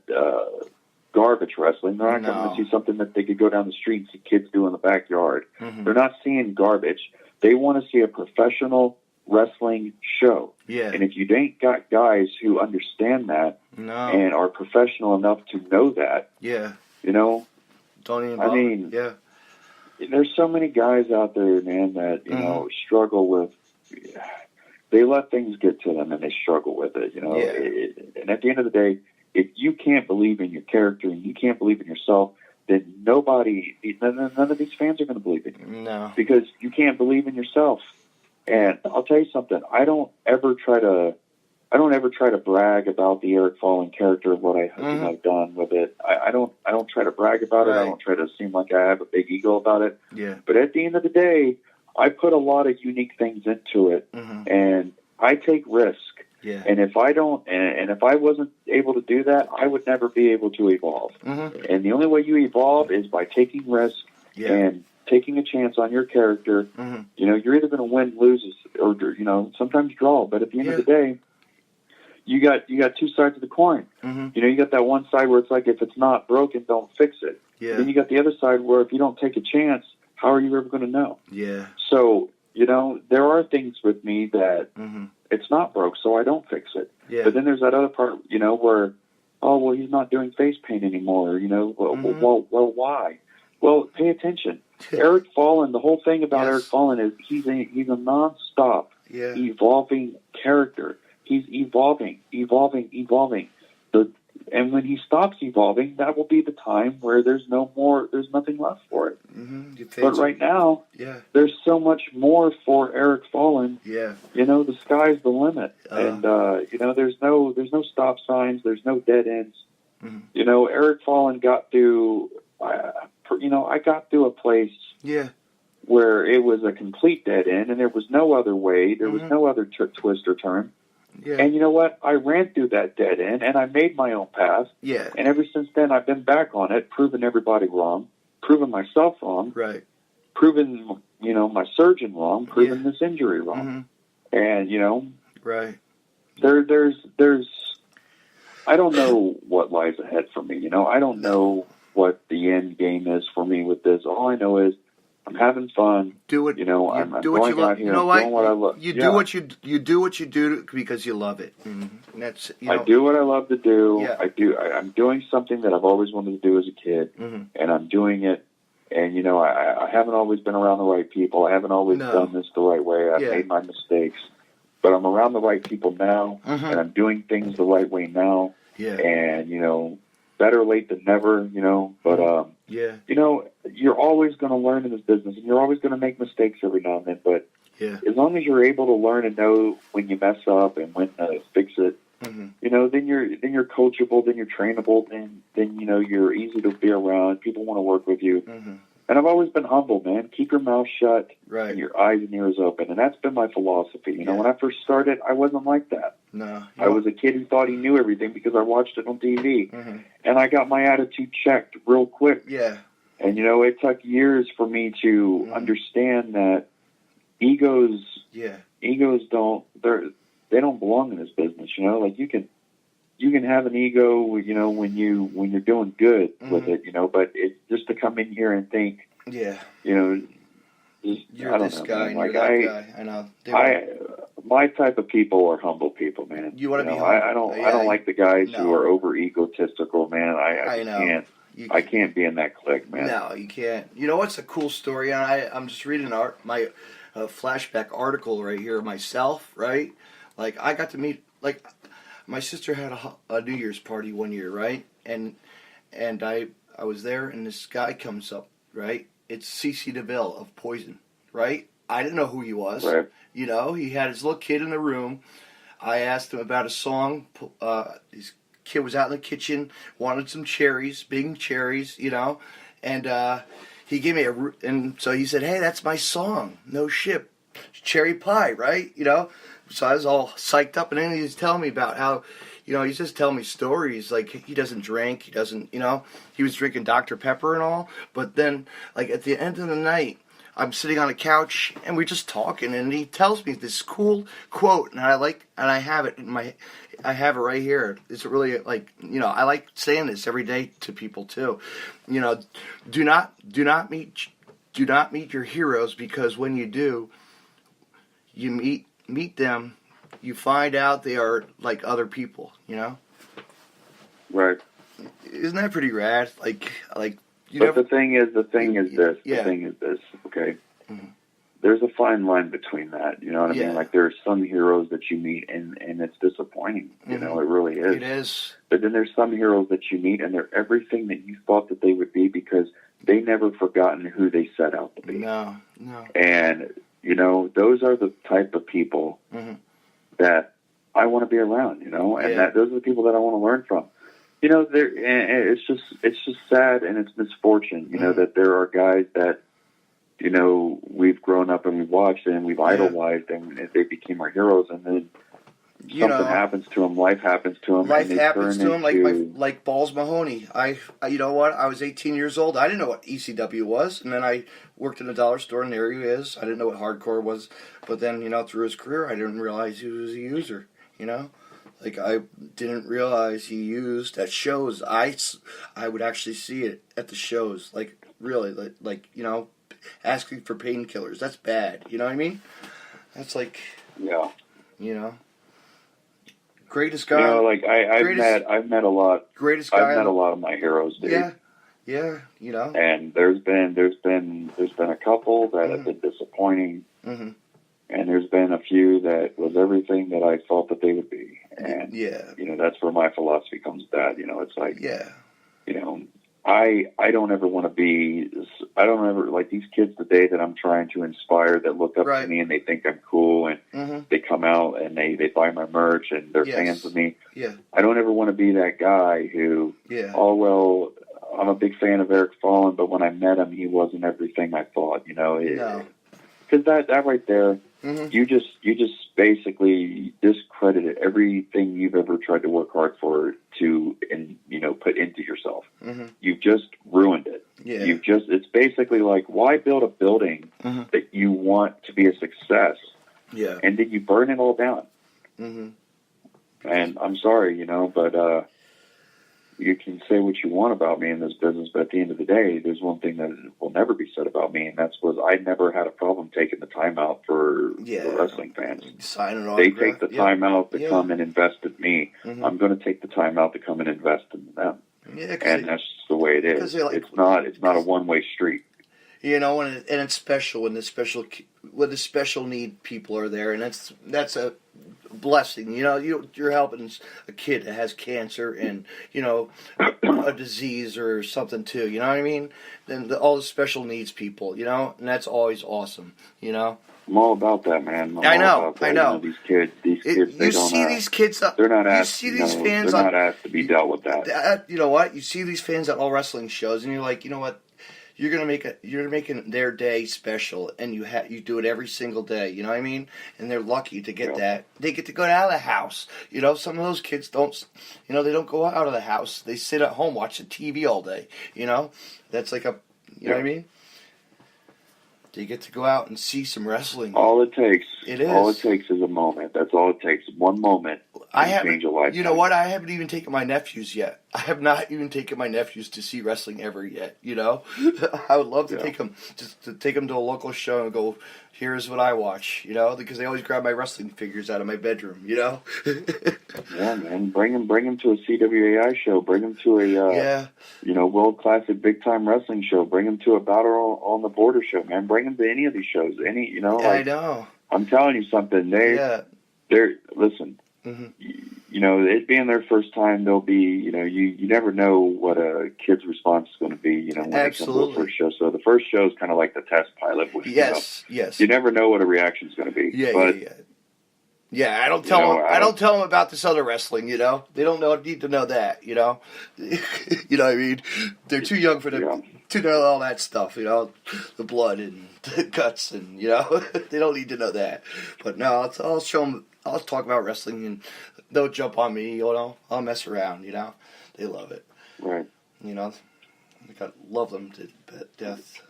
garbage wrestling. They're not coming to see something that they could go down the street and see kids do in the backyard. They're not seeing garbage. They want to see a professional wrestling show. Yeah. And if you ain't got guys who understand that and are professional enough to know that, don't even I mean, there's so many guys out there, man, that, struggle with, they let things get to them and they struggle with it, and at the end of the day, if you can't believe in your character and you can't believe in yourself, then none of these fans are going to believe in you. No. Because you can't believe in yourself. And I'll tell you something, I don't ever try to brag about the Eric Fallen character of what I've done with it. I don't try to brag about it. I don't try to seem like I have a big ego about it. Yeah. But at the end of the day, I put a lot of unique things into it, and I take risk. Yeah. And if I wasn't able to do that, I would never be able to evolve. And the only way you evolve is by taking risk and taking a chance on your character. You're either going to win, lose, or sometimes draw. But at the end of the day, you got two sides of the coin. You got that one side where it's like, if it's not broken, don't fix it. Yeah. Then you got the other side where if you don't take a chance, how are you ever going to know? Yeah. So there are things with me that it's not broke, so I don't fix it. Yeah. But then there's that other part, where, oh, well, he's not doing face paint anymore. Well, why? Well, pay attention. Eric Fallen, the whole thing about Eric Fallen is he's a non-stop evolving character. He's evolving. And when he stops evolving, that will be the time where there's nothing left for it. But right now, there's so much more for Eric Fallen. Yeah. The sky's the limit. And, there's no stop signs. There's no dead ends. Eric Fallen got through, I got through a place where it was a complete dead end and there was no other way. There was no other twist or turn. Yeah. And you know what? I ran through that dead end, and I made my own path. Yeah. And ever since then, I've been back on it, proving everybody wrong, proving myself wrong, right? Proving, my surgeon wrong, proving this injury wrong. And right. There's, I don't know what lies ahead for me. I don't know what the end game is for me with this. All I know is I'm having fun. Do it. I'm do what you love. doing what I love. You do what you do what you do because you love it. And that's I do what I love to do. Yeah. I'm doing something that I've always wanted to do as a kid, and I'm doing it. And I haven't always been around the right people. I haven't always done this the right way. I've made my mistakes, but I'm around the right people now, and I'm doing things the right way now. Yeah. And better late than never. But you're always going to learn in this business, and you're always going to make mistakes every now and then. But as long as you're able to learn and know when you mess up and when to fix it, then you're coachable, then you're trainable, then you're easy to be around. People want to work with you. And I've always been humble, man. Keep your mouth shut Right. and your eyes and ears open. And that's been my philosophy. You know, Yeah. when I first started, I wasn't like that. No. I was a kid who thought he knew everything because I watched it on TV. Mm-hmm. And I got my attitude checked real quick. Yeah. And, you know, it took years for me to understand that egos they don't belong in this business, you know? Like, you can have an ego, you know, when you're doing good with it, you know, but it's just to come in here and think, yeah, you know, you're I don't this know, guy, man. and Like, you're that guy. I know. My type of people are humble people, man. You want to be know, humble. I don't like the guys No. who are over egotistical, man. I know. I can't be in that clique, man. No, you can't. You know what's a cool story? And I'm just reading my flashback article right here myself, right? Like, I got to meet, like, my sister had a New Year's party one year, right? And I was there, and this guy comes up, right? It's CC DeVille of Poison, right? I didn't know who he was. Right. You know, he had his little kid in the room. I asked him about a song. His kid was out in the kitchen, wanted some cherries, big cherries, you know, and he gave me and so he said, "Hey, that's my song. No shit, cherry pie, right?" You know, so I was all psyched up, and then he was telling me about how, you know, he's just telling me stories. Like, he doesn't drink, he doesn't, you know, he was drinking Dr. Pepper and all, but then, like, at the end of the night, I'm sitting on a couch and we're just talking, and he tells me this cool quote, and I have it I have it right here. It's really, like, you know, I like saying this every day to people too. You know, do not meet your heroes, because when you do, you meet them, you find out they are like other people. You know, right? Isn't that pretty rad? Like. But the thing is this, okay? Mm-hmm. There's a fine line between that, you know what I mean? Like, there are some heroes that you meet, and it's disappointing, you know, it really is. It is. But then there's some heroes that you meet, and they're everything that you thought that they would be, because they never forgotten who they set out to be. No. And, you know, those are the type of people that I want to be around, you know, and those are the people that I want to learn from. You know, it's just sad, and it's misfortune, you know, that there are guys that, you know, we've grown up and we've watched and we've idolized, and they became our heroes, and then something happens to them, life happens to them. Life happens to them, like Balls Mahoney. I you know what? I was 18 years old. I didn't know what ECW was, and then I worked in a dollar store, and there he is. I didn't know what hardcore was, but then, you know, through his career, I didn't realize he was a user, you know? Like, I didn't realize he used at shows. I would actually see it at the shows. Like, really, like, you know, asking for painkillers. That's bad. You know what I mean? That's like, yeah, you know, greatest guy. You know, like, I've met a lot. Greatest guy. I've met a lot of my heroes, dude. Yeah. You know. And there's been a couple that have been disappointing. Mm-hmm. And there's been a few that was everything that I thought that they would be. And, you know, that's where my philosophy comes to that. You know, it's like, you know, I don't ever want to be, like, these kids today that I'm trying to inspire that look up to me and they think I'm cool, and they come out and they buy my merch and they're fans of me. Yeah. I don't ever want to be that guy who, well, I'm a big fan of Eric Fallen, but when I met him, he wasn't everything I thought, you know. Because that right there, you just basically discredited everything you've ever tried to work hard for to, and, you know, put into yourself. You've just ruined it. Yeah. It's basically like, why build a building that you want to be a success? Yeah. And then you burn it all down. And I'm sorry, you know, but you can say what you want about me in this business, but at the end of the day, there's one thing that will never be said about me, and I never had a problem taking the time out for the wrestling fans. They take the time out to come and invest in me. I'm going to take the time out to come and invest in them. Yeah, and that's just the way it is. It's not a one-way street. You know, and it's special when the special need people are there, and that's a blessing. You know, you're helping a kid that has cancer and, you know, a disease or something too. You know what I mean? And all the special needs people. You know, and that's always awesome. You know. I'm all about that, man. I know. You know, these kids. They don't. These kids. They're not asked. You see these fans. They're not asked to be dealt with that. You know what? You see these fans at all wrestling shows, and you're like, you know what? you're making their day special, and you do it every single day. You know what I mean? And they're lucky to get that. They get to go out of the house. You know, some of those kids don't. You know, they don't go out of the house. They sit at home watching TV all day. You know, that's like you know what I mean? They get to go out and see some wrestling. All it takes. It is. All it takes is a moment. That's all it takes. One moment can change a lifetime. You know what? I haven't even taken my nephews yet. I have not even taken my nephews to see wrestling ever yet. You know, I would love to take them to a local show and go, here's what I watch. You know, because they always grab my wrestling figures out of my bedroom. You know. Yeah, man. Bring them to a CWAI show. Bring them to a world classic big time wrestling show. Bring them to a Battle on the Border show, man. Bring them to any of these shows. I know. I'm telling you something. They're listen. Mm-hmm. You know, it being their first time, they'll be. You know, you never know what a kid's response is going to be. You know, when they come to the first show. So the first show is kind of like the test pilot. Which, yes. You never know what a reaction is going to be. Yeah, I don't tell them. I don't tell them about this other wrestling. You know, they don't need to know that. You know, you know what I mean. They're too young for them to know all that stuff. You know, the blood and the guts, and you know, they don't need to know that. But no, I'll show them. I'll talk about wrestling, and they'll jump on me. You know, I'll mess around. You know, they love it. Right. You know, I love them to death.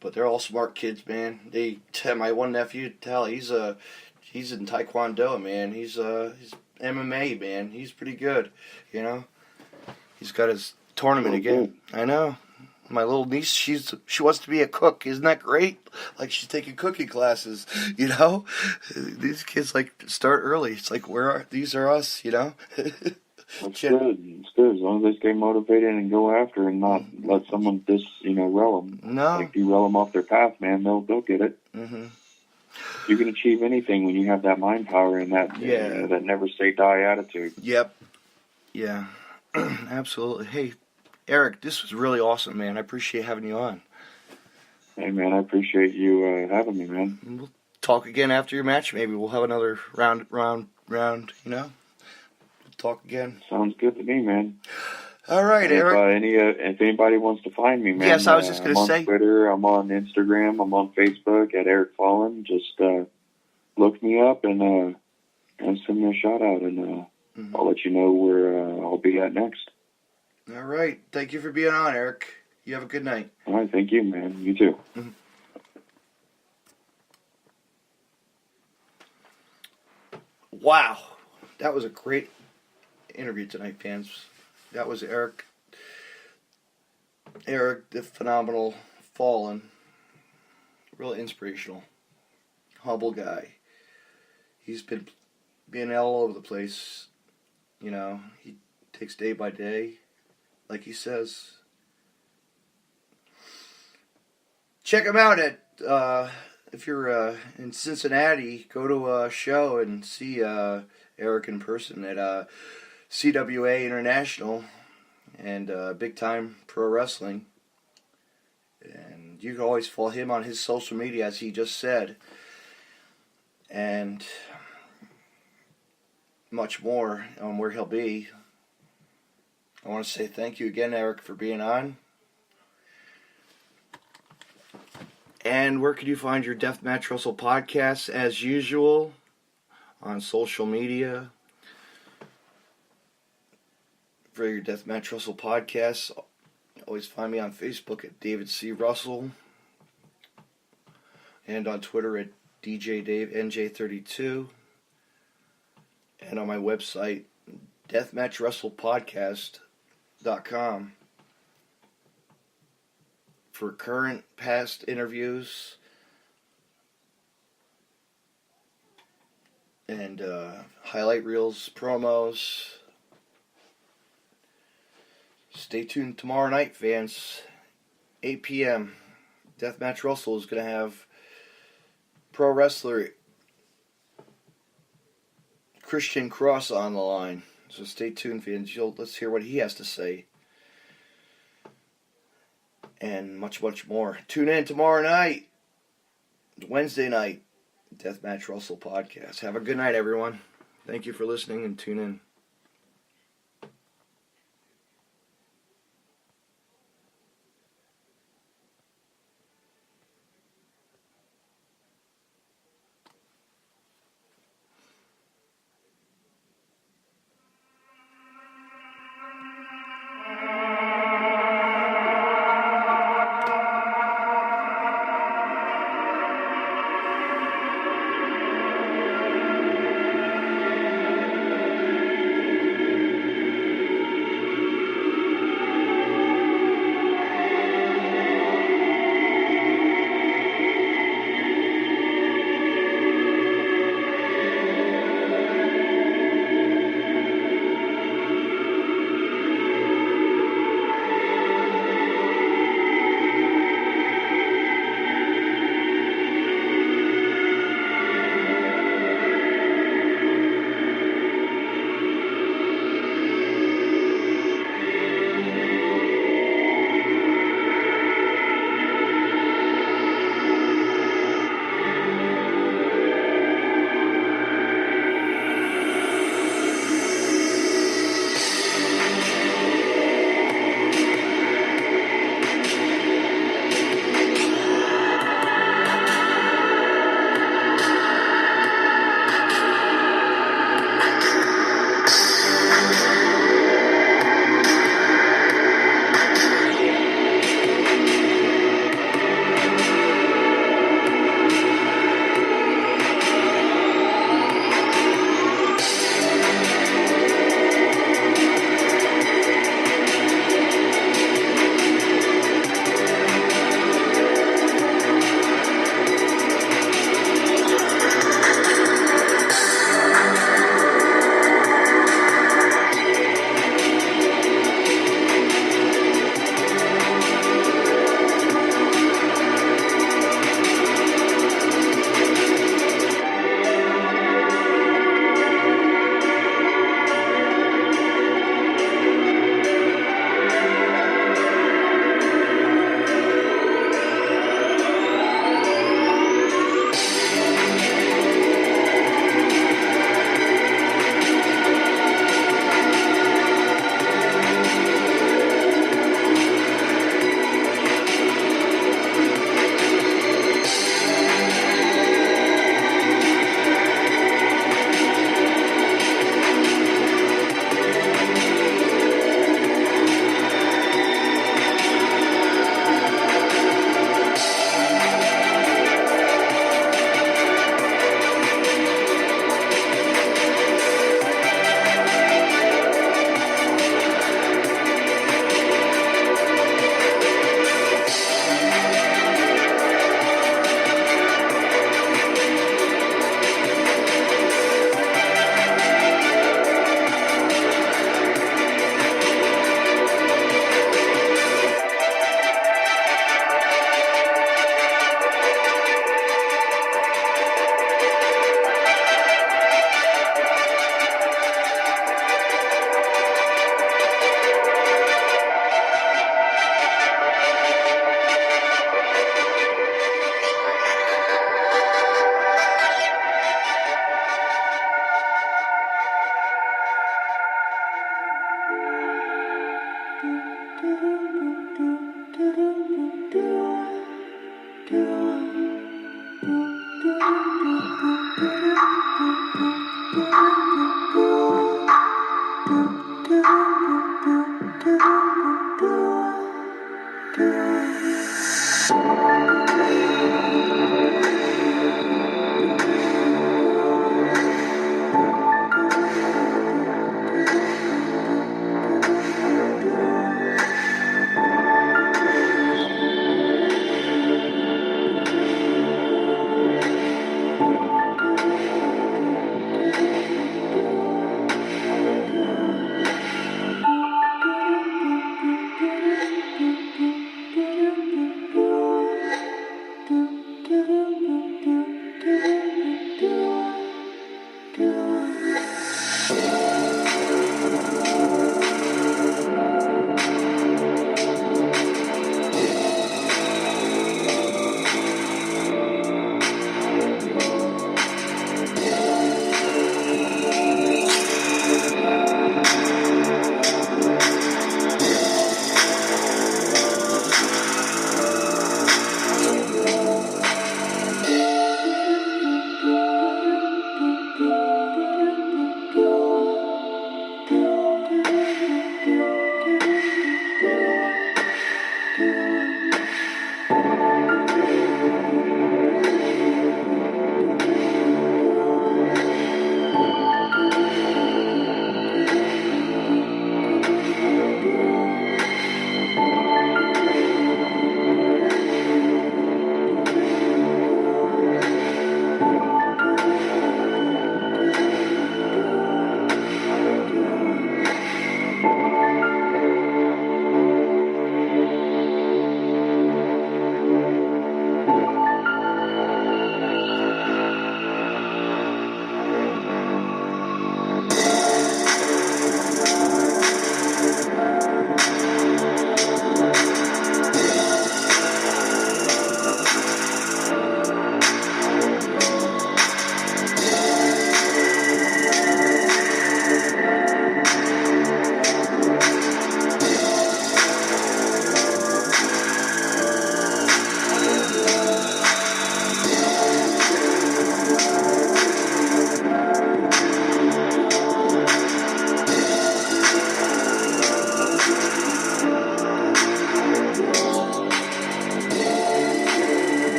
But they're all smart kids, man. They tell my one nephew, he's in Taekwondo, man. He's MMA, man. He's pretty good, you know. He's got his tournament again. I know. My little niece, she wants to be a cook. Isn't that great? Like she's taking cooking classes, you know. These kids like start early. It's like these are us, you know. It's good. It's good as long as they stay motivated and go after and not let someone derail them. No, like derail them off their path, man. They'll get it. Mm-hmm. You can achieve anything when you have that mind power and that that never say die attitude. Yep. Yeah. Absolutely. Hey, Eric, this was really awesome, man. I appreciate having you on. Hey, man, I appreciate you having me, man. We'll talk again after your match. Maybe we'll have another round. You know, we'll talk again. Sounds good to me, man. All right, Eric. If anybody wants to find me, man. Yes, I was just going to say. I'm on Twitter. I'm on Instagram. I'm on Facebook at Eric Fallen. Just look me up and send me a shout out, and I'll let you know where I'll be at next. All right. Thank you for being on, Eric. You have a good night. All right. Thank you, man. You too. Mm-hmm. Wow. That was a great interview tonight, fans. That was Eric, the phenomenal Fallen. Real inspirational. Humble guy. He's been being all over the place. You know, he takes day by day. Like he says. Check him out at, if you're in Cincinnati, go to a show and see Eric in person at CWA International and Big Time Pro Wrestling. And you can always follow him on his social media, as he just said. And much more on where he'll be. I want to say thank you again, Eric, for being on. And where can you find your Deathmatch Wrestle podcast? As usual, on social media. For your Deathmatch Wrestle podcast, always find me on Facebook at David C. Russell. And on Twitter at DJ Dave NJ32. And on my website, deathmatchwrestlepodcast.com. For current, past interviews, and highlight reels, promos. Stay tuned tomorrow night, fans. 8 p.m. Deathmatch Wrestle is going to have pro wrestler Christian Cross on the line. So stay tuned, fans. Let's hear what he has to say. And much, much more. Tune in tomorrow night, Wednesday night, Deathmatch Wrestle podcast. Have a good night, everyone. Thank you for listening, and tune in.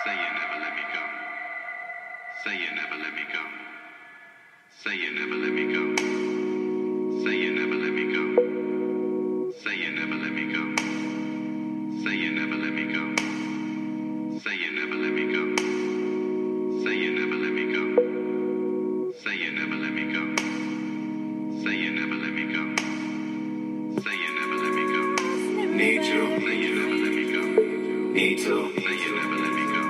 Say you never let me go. Say you never let me go. Say you never let me go. Say you never let me go. Say you never let me go. Say you never let me go. Say you never let me go. Say you never let me go. Say you never let me go. Say you never let me go. Say you never let me go. Need you. Say you never let me go. Need to. Say you never let me go.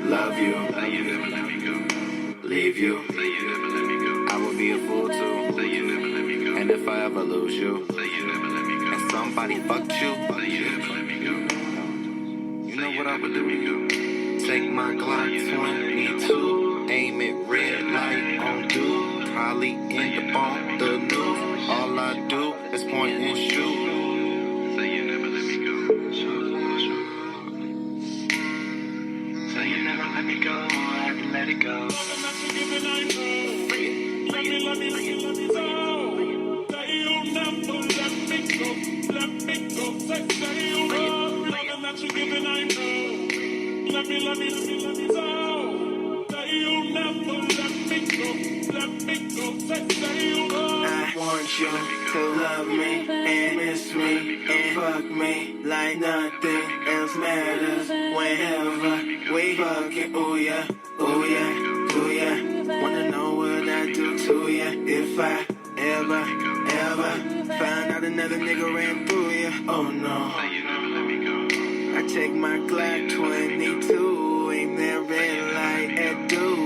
Love you. Say you never let me go. Leave you. Say you never let me go. I would be a fool too. Say you never let me go. And if I ever lose you, Say you never let me go. and somebody fucked you, Say you never let me go. you know what I would do? Take my Glock 22, aim it red light on dude. Probably end up on the news. All I do is point and shoot. Say you never let me go. Say you never let me go, I had to let it go. I want you to love me and miss me and fuck me like nothing else matters. Whenever we fucking, ooh yeah, ooh yeah, ooh yeah. Wanna know what I do to ya if I ever find out another nigga ran through ya? Oh no. Say you never let me go. I take my Glock 22, aim that red light at dude.